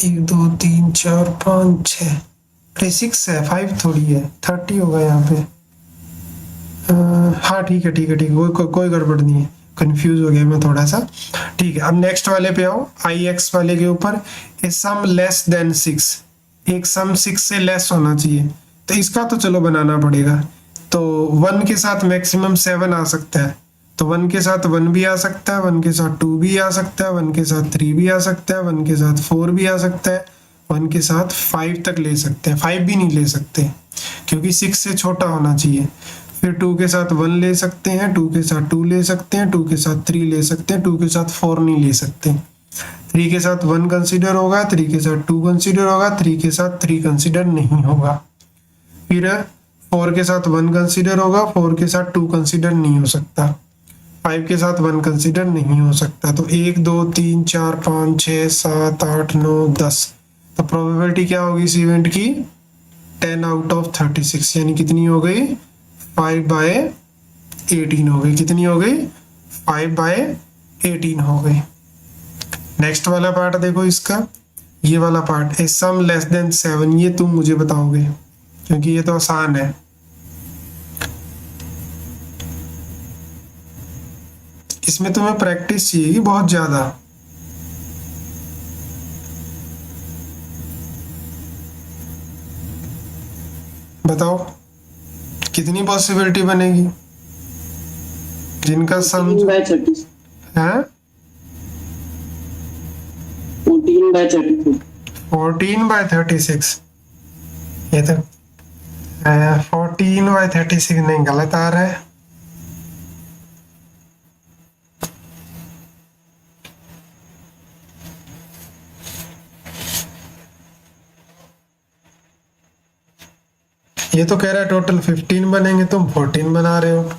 एक 2 3 4 5 6, अरे 6 है, 5 थोड़ी है, 30 होगा यहाँ पे। हाँ ठीक है ठीक है ठीक है, कोई गड़बड़ नहीं है, कंफ्यूज हो गया मैं थोड़ा सा। ठीक है, अब नेक्स्ट वाले पे आओ, IX वाले के ऊपर। ए सम लेस देन 6, एक सम 6 से लेस होना चाहिए, तो इसका तो चलो बनाना पड़ेगा। तो 1 के साथ मैक्सिमम 7 आ सकता है, तो 1 के साथ 1 भी आ सकता है, 1 के साथ 2 भी आ सकता है, 1 के साथ 3 भी आ सकता है, 1 के साथ 4 भी आ सकता है, 1 के साथ 5 तक ले सकते हैं, 5 भी नहीं ले सकते क्योंकि 6 से छोटा होना चाहिए। फिर 2 के साथ 1 ले सकते हैं, 2 के साथ 2 ले सकते हैं, 2 के साथ 3 ले सकते हैं, 2 के साथ 4 नहीं ले सकते। 3 के साथ 1 कंसीडर होगा, 3 के साथ 2 कंसीडर होगा, 3 के साथ 3 कंसीडर नहीं होगा। फिर 4 के साथ 1 कंसीडर होगा, 4 के साथ 2 कंसीडर नहीं हो सकता, 5 के साथ 1 कंसीडर नहीं हो सकता। तो 1 2 3 4 5 6 7 8 9 10, तो प्रोबेबिलिटी क्या होगी इस इवेंट की, 10 आउट ऑफ 36, यानी कितनी हो गई, 5/18 हो गई। कितनी हो गई, 5/18 हो गई। नेक्स्ट वाला पार्ट देखो इसका, ये वाला पार्ट, ए सम लेस देन 7, ये तुम मुझे बताओगे क्योंकि ये तो आसान है। इसमें तुम्हें प्रैक्टिस चाहिए बहुत ज्यादा। बताओ कितनी पॉसिबिलिटी बनेगी जिनका सम 14/30 है, 14/32 14/36, ये तो 14/36 नहीं, गलत आ रहा है। ये तो कह रहा है टोटल 15 बनेंगे, तुम 14 बना रहे हो।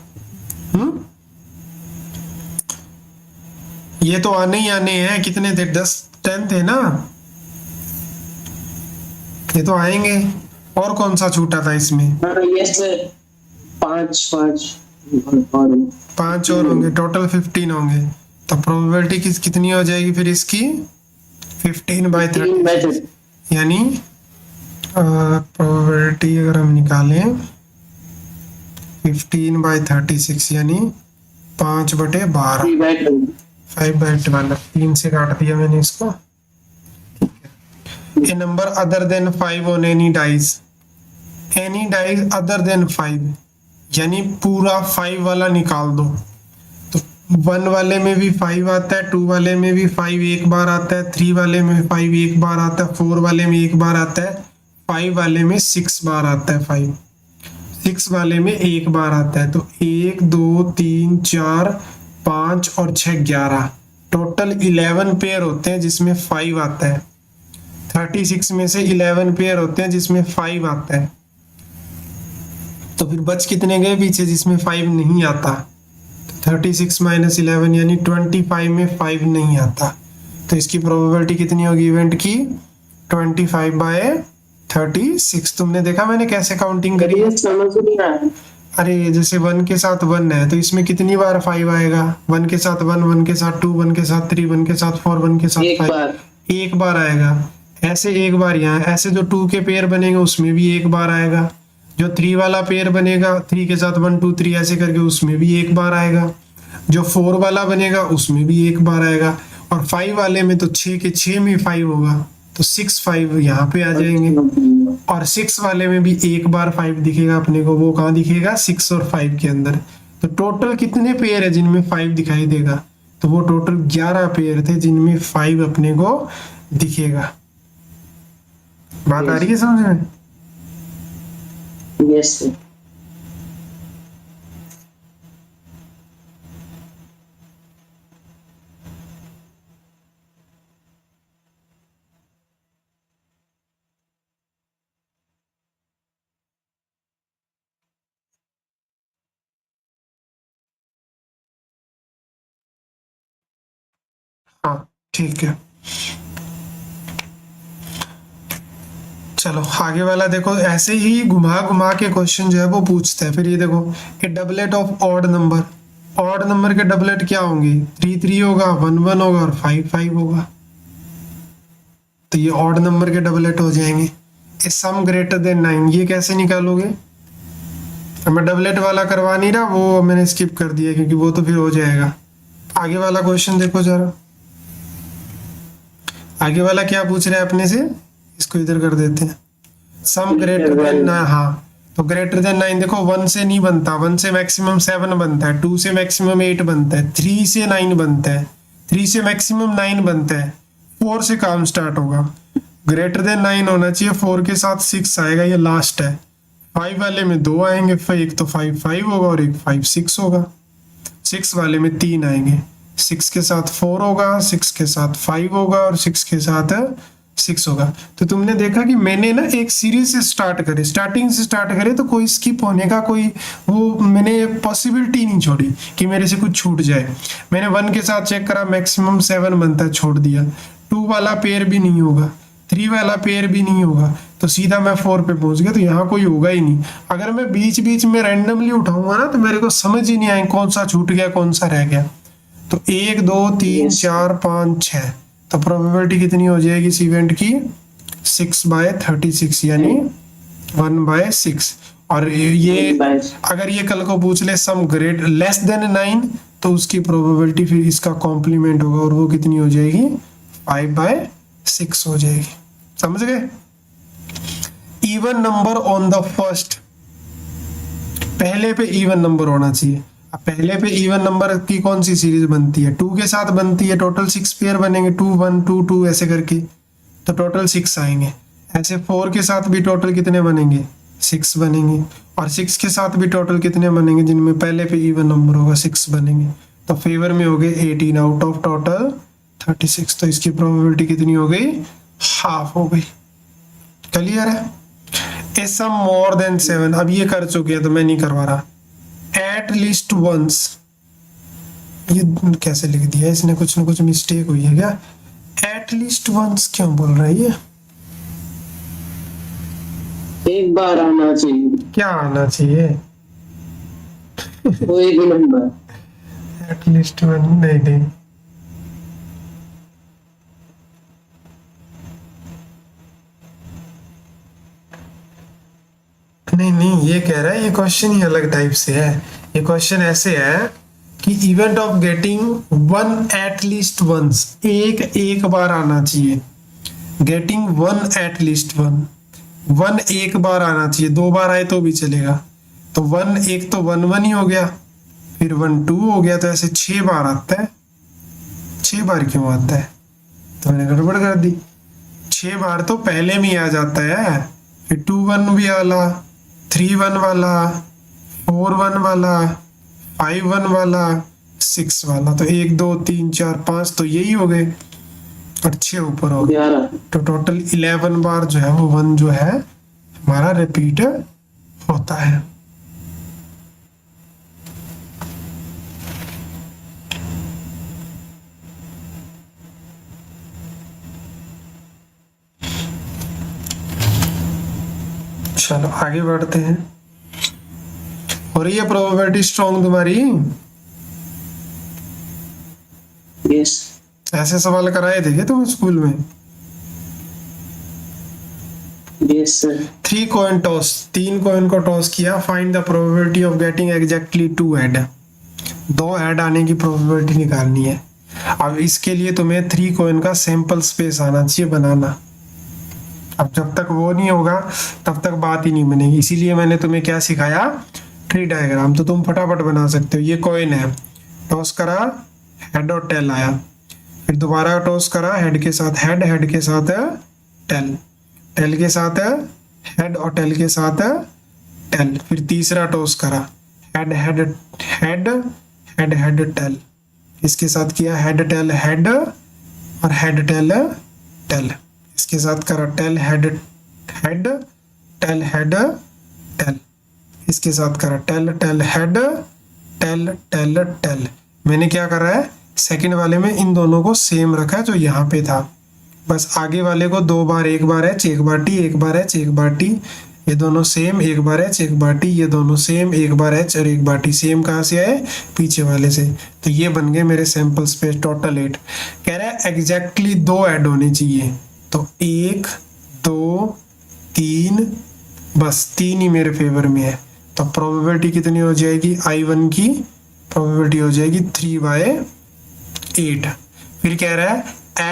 ये तो आने ही आने हैं, कितने थे, 10 थे ना, ये तो आएंगे। और कौन सा छूटा था इसमें, हाँ यस सर, 5 और होंगे, टोटल 15 होंगे। तो प्रोबेबिलिटी कितनी हो जाएगी फिर इसकी, 15/30, यानी प्रोबेबिलिटी अगर हम निकालें 15/36 यानी 5/12, 3/12। 5/12, 3 से काट दिया मैंने इसको। A number other than 5 on any dice, any dice other than 5 यानी पूरा 5 वाला निकाल दो। तो 1 वाले में भी 5 आता है, 2 वाले में भी 5 एक बार आता है, 3 वाले में 5 एक बार आता है, 4 वाले में एक बार आता है, 5 वाले में 6 बार आता है, 5 6 वाले में एक बार आता है। तो 1 2 3 4 5 और 6 11, टोटल 11 पेयर होते हैं जिसमें 5 आता है। 36 में से 11 पेयर होते हैं जिसमें 5 आता है। तो फिर बच कितने गए पीछे जिसमें 5 नहीं आता? तो 36 - 11 यानी 25 में 5 नहीं आता। तो इसकी प्रोबेबिलिटी कितनी होगी इवेंट की? 25/36। तुमने देखा मैंने कैसे काउंटिंग करी है? ये समझ नहीं आया। अरे जैसे 1 के साथ 1 है तो इसमें कितनी बार 5 आएगा? 1 के साथ 1, 1 के साथ 2, 1 के साथ 3, 1 के साथ 4, 1 के साथ एक 5, बार। एक बार आएगा। ऐसे एक बार यहाँ, ऐसे जो 2 के पेयर बनेंगे उसमें भी एक बार आएगा। जो 3 वाला पेयर बनेगा 3 के साथ 1 2 3 ऐसे करके उसमें भी एक बार आएगा। जो 4 वाला बनेगा उसमें भी एक बार आएगा। और 5 वाले में तो 6 के 6 में 5 होगा तो 6 5 यहाँ पे आ जाएंगे। और 6 वाले में भी एक बार 5 दिखेगा अपने को, वो कहाँ दिखेगा? 6 और 5 के अंदर। तो टोटल कितने पेयर है जिनमें 5 दिखाई देगा? तो वो टोटल 11 पेयर थे जिनमें 5 अपने को दिखेगा। बात आ रही है समझ में? Yes sir. हाँ ठीक है। चलो आगे वाला देखो, ऐसे ही घुमा घुमा के क्वेश्चन जो है वो पूछता है। फिर ये देखो, a doublet of odd number, odd number के डबलेट क्या होंगे? 3 3 होगा, 1 1 होगा और 5 5 होगा। तो ये ऑड नंबर के डबलेट हो जाएंगे। ए सम ग्रेटर देन 9, ये कैसे निकालोगे? अब मैं डबलेट वाला करवा नहीं रहा, वो मैंने स्किप कर दिया क्योंकि वो तो फिर हो जाएगा। आगे वाला क्वेश्चन देखो जरा, आगे वाला क्या पूछ रहा है अपने से, इसको इधर कर देते हैं। सम ग्रेटर देन, हाँ तो ग्रेटर देन 9 देखो 1 से नहीं बनता, 1 से मैक्सिमम 7 बनता है, 2 से मैक्सिमम 8 बनता है, 3 से 9 बनता है, 3 से मैक्सिमम 9 बनता है, 4 से काम स्टार्ट होगा। ग्रेटर देन 9 होना चाहिए, 4 के साथ 6 आएगा, ये लास्ट है। 5 वाले में 2 आएंगे, एक तो 5 5 होगा और एक 5 6 होगा। 6 वाले में 3 आएंगे, 6 के साथ 4 होगा, 6 के साथ 5 होगा और 6 के साथ 6 होगा। तो तुमने देखा कि मैंने ना एक सीरीज से स्टार्ट करे, स्टार्टिंग से स्टार्ट करे, तो कोई स्किप होने का कोई वो मैंने पॉसिबिलिटी नहीं छोड़ी कि मेरे से कुछ छूट जाए। मैंने 1 के साथ चेक करा, मैक्सिमम 7 बनता है, छोड़ दिया। 2 वाला पेयर भी नहीं होगा, 3 वाला पेयर भी नहीं होगा, तो सीधा मैं 4 पे पहुंच गया। तो यहाँ कोई होगा ही नहीं। अगर मैं बीच बीच में रैंडमली उठाऊंगा ना तो मेरे को समझ ही नहीं आए कौन सा छूट गया कौन सा रह गया। तो 1 2 3 4 5 6, तो प्रोबेबिलिटी कितनी हो जाएगी इस इवेंट की? 6/36 यानी 1/6। और ये अगर ये कल को पूछ ले सम ग्रेट लेस देन 9, तो उसकी प्रोबेबिलिटी फिर इसका कॉम्प्लीमेंट होगा और वो कितनी हो जाएगी? 5/6 हो जाएगी। समझ गए? Even number on the first, पहले पे इवन नंबर होना चाहिए। अब पहले पे इवन नंबर की कौन सी सीरीज बनती है? 2 के साथ बनती है, टोटल 6 पेयर बनेंगे, 2 1 2 2 ऐसे करके, तो टोटल 6 आएंगे। ऐसे 4 के साथ भी टोटल कितने बनेंगे? 6 बनेंगे। और 6 के साथ भी टोटल कितने बनेंगे जिनमें पहले पे इवन नंबर होगा? 6 बनेंगे। तो फेवर में हो गए 18 आउट ऑफ टोटल 36। तो इसकी प्रोबेबिलिटी कितनी हो गई? हाफ हो गई। क्लियर है? ए सम मोर देन 7, अब ये कर चुके हैं तो मैं नहीं करवा रहा। एट लीस्ट वंस, ये कैसे लिख दिया इसने? कुछ ना कुछ मिस्टेक हुई है क्या? एट लीस्ट वंस क्यों बोल रहा है ये? एक बार आना चाहिए, क्या आना चाहिए? कोई भी नंबर। एट लीस्ट वन नहीं नहीं, ये कह रहा है, ये क्वेश्चन ही अलग टाइप से है। ये क्वेश्चन ऐसे है कि event of getting one at least once, एक बार आना चाहिए। Getting one at least one एक बार आना चाहिए, 2 बार आए तो भी चलेगा। तो वन एक तो वन ही हो गया, फिर 1 2 हो गया, तो ऐसे 6 बार आता है। 6 बार क्यों आता है? तो मैंने गड़बड़ कर दी। 6 बार तो पहले में ही आ जाता है, फिर 2 1 भी वाला, 3 1 वाला, 4 1 वाला, 5 1 वाला, 6 वाला। तो 1 2 3 4 5 तो यही हो गए, और 6 ऊपर हो गया। 11। तो टोटल 11 बार जो है वो 1 जो है हमारा रिपीट होता है। चलो आगे बढ़ते हैं। हो रही है प्रोबेबिलिटी स्ट्रॉन्ग तुम्हारी? यस। ऐसे सवाल कराए थे क्या तुम स्कूल में? Yes sir. 3 coin toss, 3 coin को टॉस किया, find the probability of getting exactly 2 head. 2 head आने की प्रोबेबिलिटी निकालनी है। अब इसके लिए तुम्हें 3 कॉइन का सैंपल स्पेस आना चाहिए बनाना। अब जब तक वो नहीं होगा तब तक बात ही नहीं बनेगी। इसीलिए मैंने तुम्हें क्या सिखाया, ट्री डायग्राम। तो तुम फटाफट बना सकते हो। ये कॉइन है, टॉस करा, हेड और टेल आया, फिर दोबारा टॉस करा, हेड के साथ हेड, हेड के साथ टेल, टेल के साथ हेड और टेल के साथ टेल, फिर तीसरा टॉस करा, head head head head head tail, इसके साथ किया हेड टेल हेड और हेड टेल टेल, इसके साथ करा tail head head tail head tail, इसके साथ करा tail tail head tail tail tail. मैंने क्या करा है, सेकंड वाले में इन दोनों को सेम रखा है जो यहाँ पे था, बस आगे वाले को 2 बार, एक बार एच एक बार टी, एक बार एच एक बार टी, ये दोनों सेम, एक बार एच एक बार टी, ये दोनों सेम, एक बार एच और एक बार टी। सेम कहाँ से आए, पीछे वाले से। तो ये बन गए मेरे सैंपल स्पेस, टोटल 8। कह रहा है एग्जैक्टली 2 ऐड होने चाहिए, तो 1 2 3, बस 3 ही मेरे फेवर में है। तो प्रोबेबिलिटी कितनी हो जाएगी, I1 की प्रोबेबिलिटी हो जाएगी 3/8। फिर कह रहा है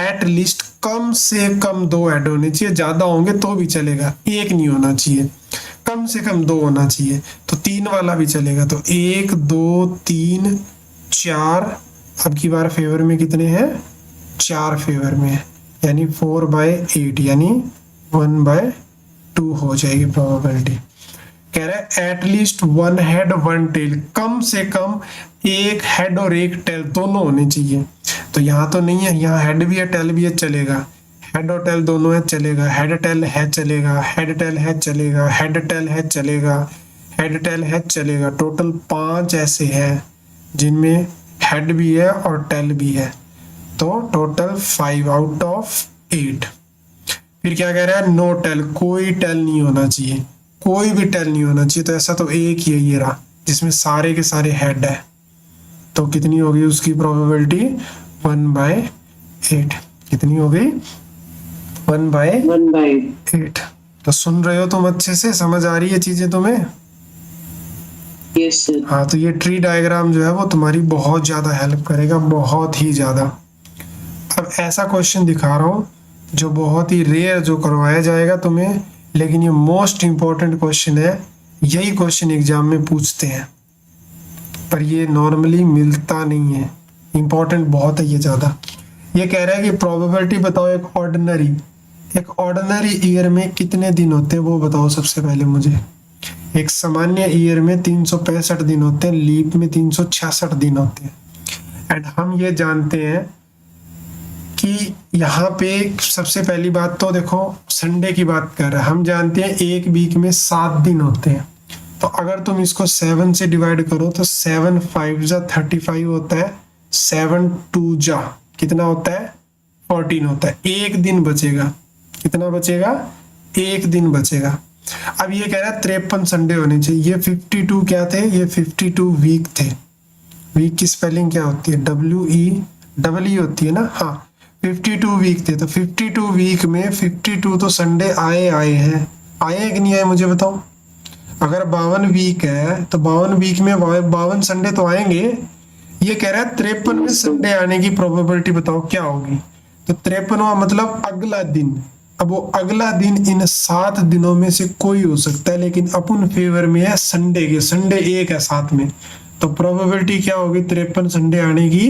एट लीस्ट कम से कम 2 ऐड होने चाहिए, ज्यादा होंगे तो भी चलेगा, 1 नहीं होना चाहिए, कम से कम 2 होना चाहिए। तो 3 वाला भी चलेगा। तो 1 2 3 4, अब की बार फेवर में कितने हैं, 4 फेवर में है, यानी 4/8, यानी 1/2 हो जाएगी प्रोबेबिलिटी। कह रहा है एटलीस्ट 1 हेड 1 टेल, कम से कम 1 हेड और 1 टेल दोनों होने चाहिए। तो यहाँ तो नहीं है, यहाँ हेड भी है टेल भी है, चलेगा, हेड और टेल दोनों है, चलेगा, हेड टेल है चलेगा, हेड टेल है चलेगा, हेड टेल है चलेगा, हेड टेल है चलेगा। टोटल 5 ऐसे हैं जिनमें हेड भी है और टेल भी है, तो टोटल 5 आउट ऑफ 8। फिर क्या कह रहा है, नो टेल, कोई टेल नहीं होना चाहिए, कोई भी टेल नहीं होना चाहिए। तो ऐसा तो एक ही है, ये रहा, जिसमें सारे के सारे हेड है। तो कितनी हो गई उसकी प्रोबेबिलिटी, 1/8। कितनी हो गई, 1/8। तो सुन रहे हो तुम अच्छे से, समझ आ रही है चीजें तुम्हें? Yes sir. हाँ, तो ये ट्री डायग्राम जो है वो तुम्हारी बहुत ज्यादा हेल्प करेगा, बहुत ही ज्यादा। अब ऐसा क्वेश्चन दिखा रहा हूँ जो बहुत ही रेयर जो करवाया जाएगा तुम्हें, लेकिन ये मोस्ट इंपॉर्टेंट क्वेश्चन है। यही क्वेश्चन एग्जाम में पूछते हैं, पर ये नॉर्मली मिलता नहीं है, इंपॉर्टेंट बहुत है ये ज़्यादा। ये कह रहा है कि प्रोबेबिलिटी बताओ एक ऑर्डिनरी ईयर में कितने दिन होते हैं, वो बताओ सबसे पहले मुझे। एक सामान्य ईयर में 365 दिन होते हैं, लीप में 366 दिन होते हैं। एंड हम ये जानते हैं कि यहाँ पे सबसे पहली बात तो देखो, संडे की बात कर रहे हैं, हम जानते हैं एक वीक में 7 दिन होते हैं। तो अगर तुम इसको 7 से डिवाइड करो तो 7 5 जा 35 होता है, 7 2 जा कितना होता है, 14 होता है। एक दिन बचेगा, कितना बचेगा, एक दिन बचेगा। अब ये कह रहा है 53 संडे होने चाहिए। ये 52 क्या थे, ये 52 वीक थे। वीक की स्पेलिंग क्या होती है, WE होती है ना, हाँ। 52 वीक थे, तो 52 वीक में 52 तो संडे आए हैं, आए कि नहीं आए मुझे बताओ। अगर 52 वीक है तो 52 वीक में 52 संडे तो आएंगे। ये कह रहा है 53 में संडे आने की प्रोबेबिलिटी बताओ क्या होगी। तो 53वां मतलब अगला दिन। अब वो अगला दिन इन 7 दिनों में से कोई हो सकता है, लेकिन अपन फेवर में है संडे के, संडे एक है 7 में। तो प्रोबेबिलिटी क्या होगी 53 संडे आने की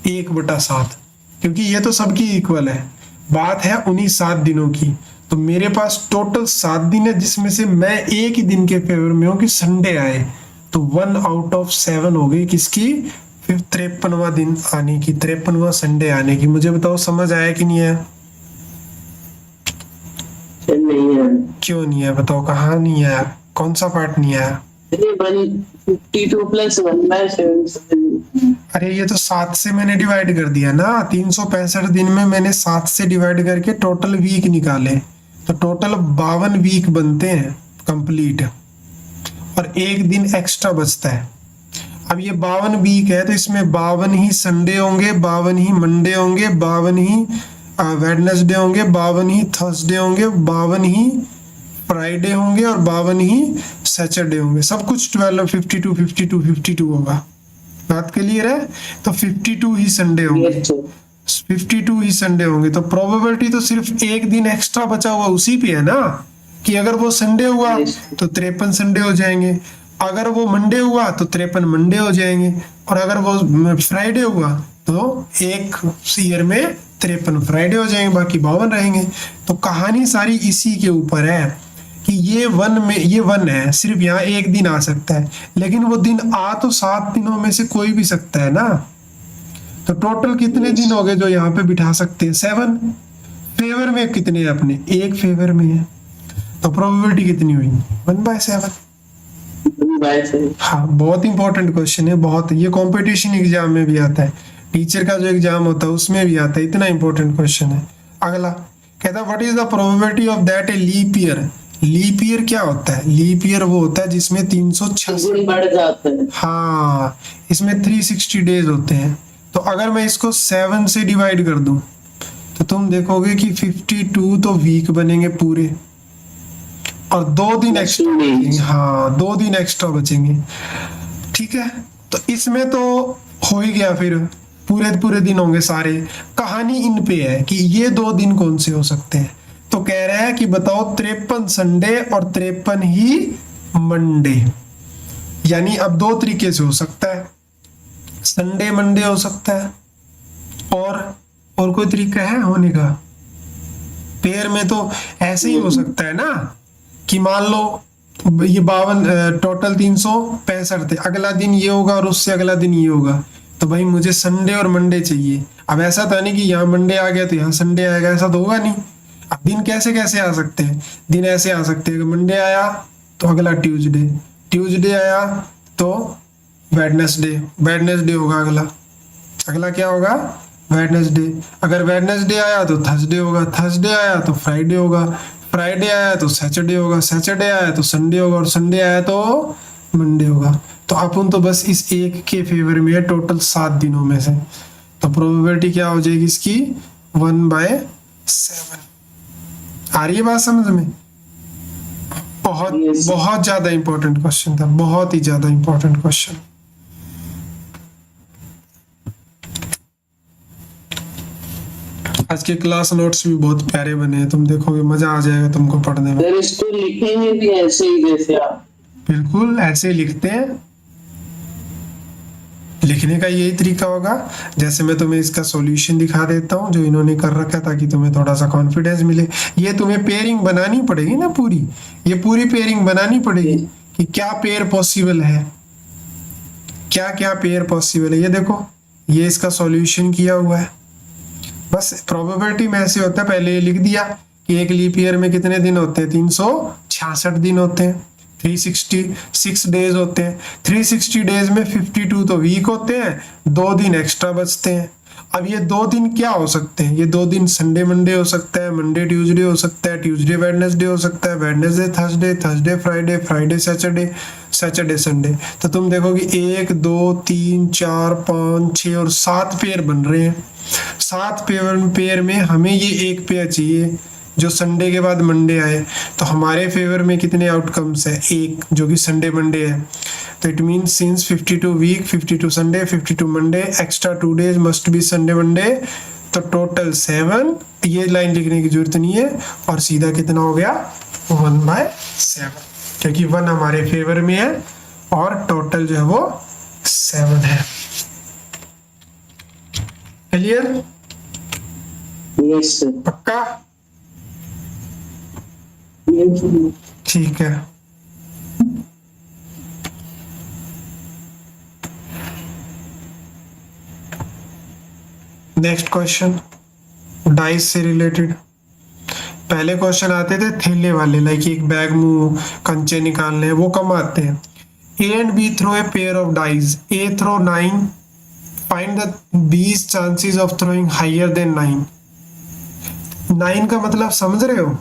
1/7, क्योंकि ये तो सबकी इक्वल है। बात है उन्हीं 7 दिनों की। तो मेरे पास टोटल 7 दिन है, जिसमें से मैं एक ही दिन के फेवर में हूँ कि संडे आए। तो 1 आउट ऑफ 7 हो गई किसकी, फिर 53वां दिन आने की, 53वां संडे आने की। मुझे बताओ समझ आया कि नहीं आया? नहीं है। क्यों नहीं है बताओ, कहाँ नहीं आया, कौन सा पार्ट नहीं आया? 152 + 1/7। अरे ये तो 7 से मैंने डिवाइड कर दिया ना, 365 दिन में मैंने 7 से डिवाइड करके टोटल वीक निकाले। तो टोटल 52 वीक बनते हैं कंप्लीट, और एक दिन एक्स्ट्रा बचता है। अब ये 52 वीक है तो इसमें 52 ही संडे होंगे, 52 ही मंडे होंगे, 52 ही वेडनेसडे होंगे, 52 ही थर्सडे होंगे, 52 ही फ्राइडे होंगे, और 52 ही सैटरडे होंगे। सब कुछ 12, 52 52 52 होगा। बात क्लियर है? तो 52 ही संडे होंगे, 52 ही संडे होंगे। तो प्रोबेबिलिटी तो सिर्फ एक दिन एक्स्ट्रा बचा हुआ उसी पे है ना, कि अगर वो संडे हुआ तो 53 संडे हो जाएंगे, अगर वो मंडे हुआ तो 53 मंडे हो जाएंगे, और अगर वो फ्राइडे हुआ तो एक ईयर में 53 फ्राइडे हो जाएंगे, बाकी 52 रहेंगे। तो कहानी सारी इसी के ऊपर है कि ये 1 है, सिर्फ यहाँ एक दिन आ सकता है, लेकिन वो दिन आ तो 7 दिनों में से कोई भी सकता है ना। तो टोटल कितने दिन हो गए जो यहाँ पे बिठा सकते हैं? 7। फेवर में कितने हैं अपने? एक फेवर में है, तो प्रोबेबिलिटी कितनी हुई? 1/7। हाँ, बहुत इंपॉर्टेंट क्वेश्चन है, बहुत। ये कंपटीशन एग्जाम में भी आता है, टीचर का जो एग्जाम होता है उसमें भी आता है, इतना इंपॉर्टेंट क्वेश्चन है। अगला कहता है what is the probability of that a leap year. Leap year क्या होता है? लीप ईयर वो होता है जिसमें 366 बढ़ जाता है। हाँ, इसमें 360 डेज होते हैं। तो अगर मैं इसको 7 से डिवाइड कर दूं तो तुम देखोगे कि 52 तो वीक बनेंगे पूरे, और 2 दिन एक्स्ट्रा बचेंगे। हाँ, 2 दिन एक्स्ट्रा बचेंगे। ठीक है, तो इसमें तो हो ही गया, फिर पूरे दिन होंगे सारे। कहानी इन पे है कि ये 2 दिन कौन से हो सकते हैं। तो कह रहा है कि बताओ 53 संडे और 53 ही मंडे। यानी अब 2 तरीके से हो सकता है, संडे मंडे हो सकता है, और कोई तरीका है होने का? पेयर में तो ऐसे ही हो सकता है ना, कि मान लो ये 52 टोटल 365 थे, अगला दिन ये होगा और उससे अगला दिन ये होगा। तो भाई मुझे संडे और मंडे चाहिए। अब ऐसा तो नहीं कि यहाँ मंडे आ गया तो यहाँ संडे आएगा, ऐसा तो होगा नहीं। अब दिन कैसे कैसे आ सकते हैं? दिन ऐसे आ सकते हैं कि मंडे आया तो अगला ट्यूसडे, ट्यूसडे आया तो वेडनेसडे होगा अगला क्या होगा? वेडनेसडे। अगर वेडनेसडे आया तो थर्सडे होगा, थर्सडे आया तो फ्राइडे होगा, फ्राइडे आया तो सैटरडे होगा, सैटरडे आया तो संडे होगा, और संडे आया तो मंडे होगा। तो अपन तो बस इस एक के फेवर में है टोटल 7 दिनों में से। तो प्रोबेबिलिटी क्या हो जाएगी इसकी? 1/7। आ रही है बात समझ में? बहुत ज्यादा इंपॉर्टेंट क्वेश्चन था, बहुत ही ज्यादा इंपॉर्टेंट क्वेश्चन। आज के क्लास नोट्स भी बहुत प्यारे बने हैं, तुम देखोगे मजा आ जाएगा तुमको पढ़ने में। इसको लिखेंगे भी ऐसे ही जैसे आप? बिल्कुल ऐसे ही लिखते हैं। लिखने का यही तरीका होगा, जैसे मैं तुम्हें इसका सॉल्यूशन दिखा देता हूँ जो इन्होंने कर रखा है, ताकि तुम्हें थोड़ा सा कॉन्फिडेंस मिले। ये तुम्हें पेयरिंग बनानी पड़ेगी ना पूरी, ये पूरी पेयरिंग बनानी पड़ेगी कि क्या पेयर पॉसिबल है, क्या क्या पेयर पॉसिबल है। ये देखो, ये इसका सॉल्यूशन किया हुआ है। बस प्रोबेबिलिटी में ऐसे होता है, पहले ये लिख दिया कि एक लीप ईयर में कितने दिन होते हैं? 366 दिन होते हैं, 366 डेज होते हैं। 360 डेज में 52 तो वीक होते हैं, 2 दिन एक्स्ट्रा बचते हैं। अब ये 2 दिन क्या हो सकते हैं? ये 2 दिन संडे मंडे हो सकता है, मंडे ट्यूसडे हो सकता है, ट्यूसडे वेडनेसडे हो सकता है, Wednesday Thursday, Thursday Friday, Friday Saturday, Saturday Sunday. तो तुम देखोगे 1 2 3 4 5 6 और 7 पेयर बन रहे हैं। 7 पेयर में हमें ये एक पेयर चाहिए, जो संडे के बाद मंडे आए, तो हमारे फेवर में कितने आउटकम्स है, एक, जो कि संडे मंडे है। तो it mean since 52 week, 52 Sunday, 52 Monday, extra 2 days must be Sunday Monday, तो टोटल 7। ये लाइन लिखने की जरूरत नहीं है, और सीधा कितना हो गया 1/7, क्योंकि 1 हमारे फेवर में है और टोटल जो है वो 7 है। क्लियर? Yes sir. पक्का? ठीक है। नेक्स्ट क्वेश्चन डाइस से रिलेटेड। पहले क्वेश्चन आते थे थैले वाले, लाइक एक बैग में कंचे निकालने हैं, वो कम आते हैं। A and B throw a pair of dice, A throw 9, find the B's chances of throwing higher than 9। 9 का मतलब समझ रहे हो?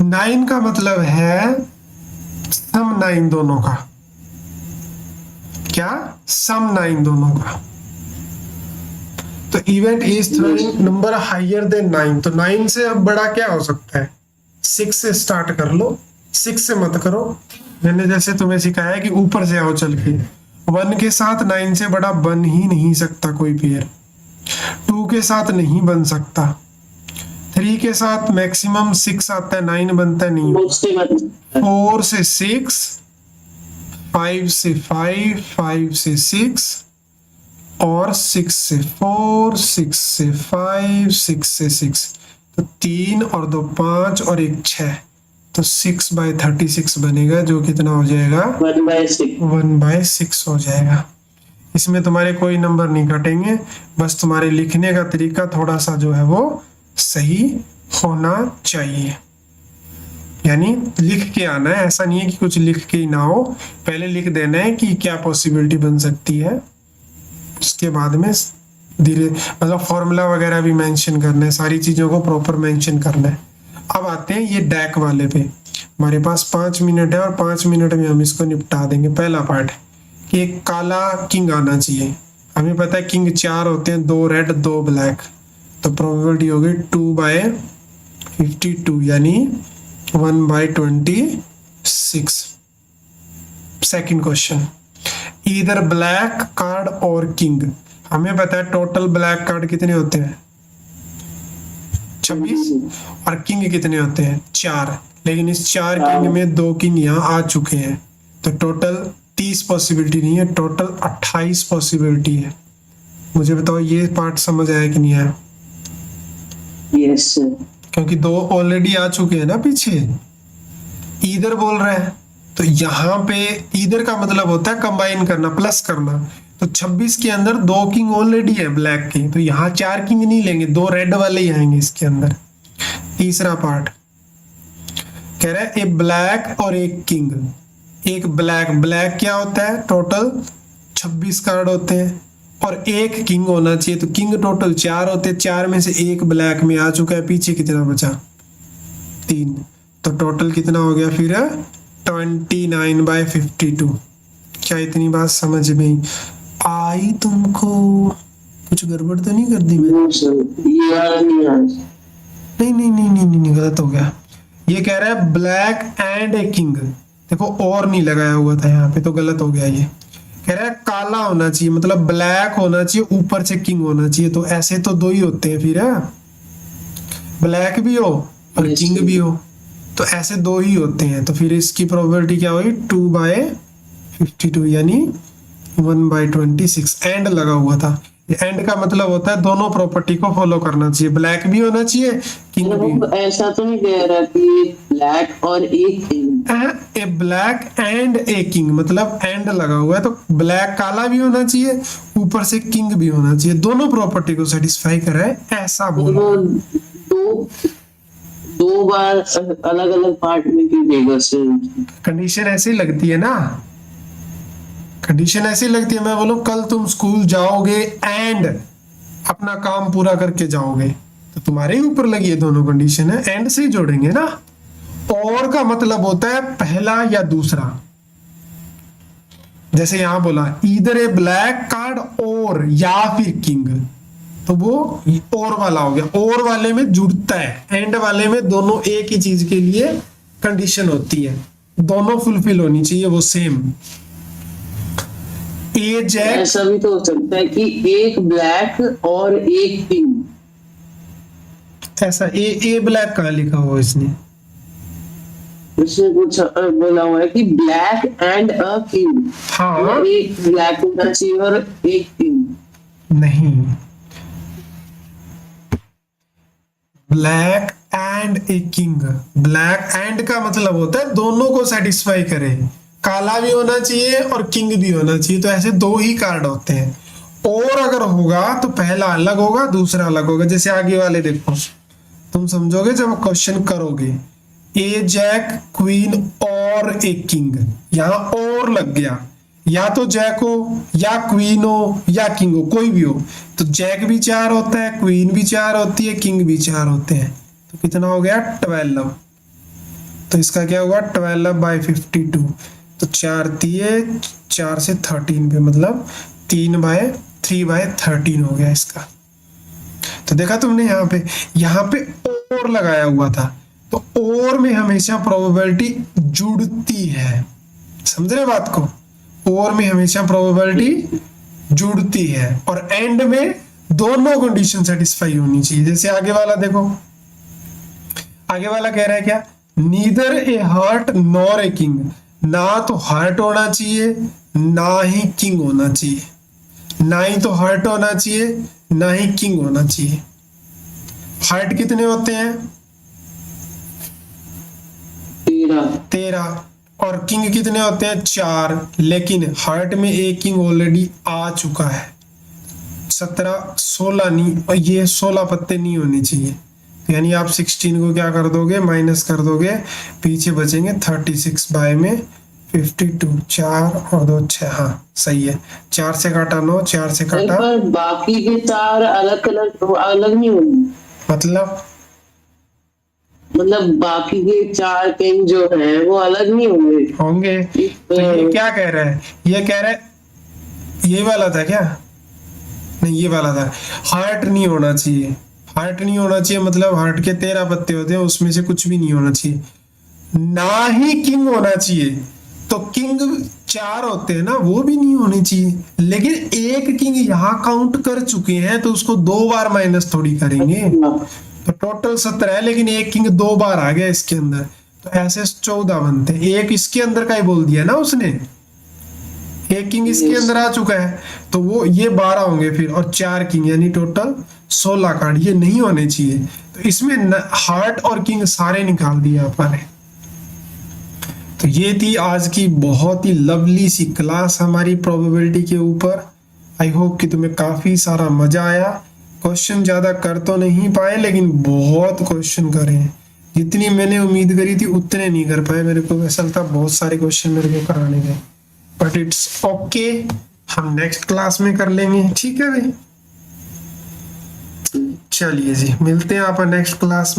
9 का मतलब है सम 9 दोनों का। क्या? सम 9 दोनों का। तो event is throwing number higher than 9, तो 9 से अब बड़ा क्या हो सकता है? 6 से स्टार्ट कर लो, 6 से मत करो। मैंने जैसे तुम्हें सिखाया कि ऊपर से आओ चल के। 1 के साथ 9 से बड़ा बन ही नहीं सकता कोई पेयर। 2 के साथ नहीं बन सकता। 3 के साथ मैक्सिमम 6 आता है, 9 बनता नहीं। 4 से 6, 5 से 5, 5 से 6, और 6 से 4, 6 से 5, 6 से 6, तो 3 और 2 5 और 1 6, तो 6/36 बनेगा, जो कितना हो जाएगा 1/6 हो जाएगा। इसमें तुम्हारे कोई नंबर नहीं कटेंगे, बस तुम्हारे लिखने का तरीका थोड़ा सा जो है वो सही होना चाहिए, यानी लिख के आना है। ऐसा नहीं है कि कुछ लिख के ही ना हो, पहले लिख देना है कि क्या पॉसिबिलिटी बन सकती है, उसके बाद में धीरे मतलब फॉर्मूला वगैरह भी मेंशन करना है, सारी चीज़ों को प्रॉपर मेंशन करना है। अब आते हैं ये डैक वाले पे। हमारे पास 5 मिनट है और 5 मिनट में हम इसको निपटा देंगे। पहला पार्ट कि एक काला किंग आना चाहिए। हमें पता है किंग 4 होते हैं, 2 रेड 2 ब्लैक, तो प्रोबेबिलिटी होगी 2/52 यानी 1/26। सेकंड क्वेश्चन, इधर ब्लैक कार्ड और किंग। हमें पता है टोटल ब्लैक कार्ड कितने होते हैं 26, और किंग कितने होते हैं 4, लेकिन इस 4 किंग में 2 किंग यहाँ आ चुके हैं, तो टोटल 30 पॉसिबिलिटी नहीं है, टोटल 28 पॉसिबिलिटी है। मुझे बताओ ये पार्ट समझ आया कि नहीं आया? Yes sir. क्योंकि 2 ऑलरेडी आ चुके हैं ना पीछे, इधर बोल रहे हैं, तो यहाँ पे इधर का मतलब होता है कंबाइन करना, प्लस करना। तो 26 के अंदर 2 किंग ऑलरेडी है ब्लैक के, तो यहाँ 4 किंग नहीं लेंगे, 2 रेड वाले ही आएंगे इसके अंदर। तीसरा पार्ट कह रहा है एक ब्लैक और एक किंग। एक ब्लैक, ब्लैक क्या होता है टोटल 26 कार्ड होते हैं, और एक किंग होना चाहिए, तो किंग टोटल 4 होते हैं, 4 में से एक ब्लैक में आ चुका है, पीछे कितना बचा 3, तो टोटल कितना हो गया फिर 29/52। क्या इतनी बात समझ में आई तुमको? कुछ गड़बड़ तो नहीं कर दी मैंने? नहीं, गलत हो गया। ये कह रहा है ब्लैक एंड ए किंग, देखो और नहीं लगाया हुआ था यहाँ पे, तो गलत हो गया। ये कह रहा है काला होना चाहिए, मतलब ब्लैक होना चाहिए, ऊपर से किंग होना चाहिए, तो ऐसे तो 2 ही होते हैं फिर, ब्लैक भी हो और किंग भी हो, तो ऐसे 2 ही होते हैं, तो फिर इसकी प्रोबेबिलिटी क्या होगी 2/52 यानी 1/26। एंड लगा हुआ था, एंड का मतलब होता है दोनों प्रॉपर्टी को फॉलो करना चाहिए, ब्लैक भी होना चाहिए किंग भी। ऐसा तो नहीं कह रहा कि ब्लैक और एक king, A black and a king, मतलब एंड लगा हुआ है, तो ब्लैक काला भी होना चाहिए, ऊपर से किंग भी होना चाहिए, दोनों प्रॉपर्टी को सेटिस्फाई कर रहा है, ऐसा बोला। दो बार अलग अलग पार्ट में क्यों देगा सर? कंडीशन ऐसी लगती है ना, कंडीशन ऐसी लगती है। मैं बोलूं कल तुम स्कूल जाओगे एंड अपना काम पूरा करके जाओगे, तो तुम्हारे ही ऊपर लगी है, दोनों कंडीशन है, एंड से ही जोड़ेंगे ना। और का मतलब होता है पहला या दूसरा, जैसे यहां बोला इधर ए ब्लैक कार्ड और या फिर किंग, तो वो और वाला हो गया। और वाले में जुड़ता है, एंड वाले में दोनों एक ही चीज के लिए कंडीशन होती है, दोनों फुलफिल होनी चाहिए वो सेम। ए जैक, ऐसा भी तो हो सकता है कि एक ब्लैक और एक किंग। ऐसा ए ब्लैक कहाँ लिखा हुआ इसने? उसमें कुछ बोला हुआ है कि ब्लैक एंड अ किंग। हाँ एक ब्लैक होना चाहिए और एक किंग। नहीं, black and a king. Black and का मतलब होता है दोनों को सेटिस्फाई करे, काला भी होना चाहिए और किंग भी होना चाहिए, तो ऐसे दो ही कार्ड होते हैं। और अगर होगा तो पहला अलग होगा, दूसरा अलग होगा। जैसे आगे वाले देखो, तुम समझोगे जब क्वेश्चन करोगे। ए जैक क्वीन और ए किंग, यहां और लग गया, या तो जैक हो या क्वीन हो या किंग हो, कोई भी हो। तो जैक भी 4 होता है, क्वीन भी 4 होती है, किंग भी 4 होते हैं। तो कितना हो गया? 12। तो इसका क्या हुआ? 12/52। तो 4 दिए, 4 से 13 पे, मतलब 3/13 हो गया इसका। तो देखा तुमने यहाँ पे और लगाया हुआ था, तो और में हमेशा प्रोबेबिलिटी जुड़ती है। समझ रहे बात को? और में हमेशा प्रोबेबिलिटी जुड़ती है, और एंड में दोनों कंडीशन सेटिस्फाई होनी चाहिए। जैसे आगे वाला देखो, आगे वाला कह रहा है क्या? Neither A heart nor a king. ना तो हार्ट होना चाहिए, ना ही किंग होना चाहिए। ना ही तो हार्ट होना चाहिए, ना ही किंग होना चाहिए। हार्ट कितने होते हैं? 13। और किंग कितने होते हैं? 4। लेकिन हार्ट में एक किंग ऑलरेडी आ चुका है। 17, 16 नहीं, और ये 16 पत्ते नहीं होने चाहिए। यानी आप 16 को क्या कर दोगे? माइनस कर दोगे, पीछे बचेंगे 36/52। 4 और 2 6। हाँ सही है। 4 से काटा 9, 4 से काटा, पर बाकी के 4 अलग अलग नहीं होंगे। मतलब बाकी के 4 किंग जो है वो अलग नहीं होंगे। तो ये क्या कह रहा है? ये कह रहा है ये वाला था क्या? नहीं, ये वाला था। हार्ट नहीं होना चाहिए, हार्ट नहीं होना चाहिए, मतलब हार्ट के 13 पत्ते होते हैं, उसमें से कुछ भी नहीं होना चाहिए। ना ही किंग होना चाहिए, तो किंग 4 होते हैं ना, वो भी नहीं होने चाहिए। लेकिन एक किंग यहाँ काउंट कर चुके हैं, तो उसको 2 बार माइनस थोड़ी करेंगे। तो टोटल 17 है, लेकिन एक किंग 2 बार आ गया इसके अंदर, तो ऐसे 14 बनते हैं। एक इसके अंदर का ही बोल दिया ना उसने, एक किंग इसके अंदर आ चुका है, तो वो ये 12 होंगे फिर, और 4 किंग, यानी टोटल 16 कार्ड। ये नहीं होने चाहिए, तो इसमें हार्ट और किंग सारे निकाल दिए अपन ने। तो ये थी आज की बहुत ही लवली सी क्लास हमारी प्रोबेबिलिटी के ऊपर। आई होप कि तुम्हें काफी सारा मजा आया। क्वेश्चन ज्यादा कर तो नहीं पाए, लेकिन बहुत क्वेश्चन करे हैं। जितनी मैंने उम्मीद करी थी उतने नहीं कर पाए। मेरे को ऐसा लगता बहुत सारे क्वेश्चन मेरे को कराने गए, बट इट्स ओके, हम नेक्स्ट क्लास में कर लेंगे। ठीक है भाई, चलिए जी, मिलते हैं आप नेक्स्ट क्लास में।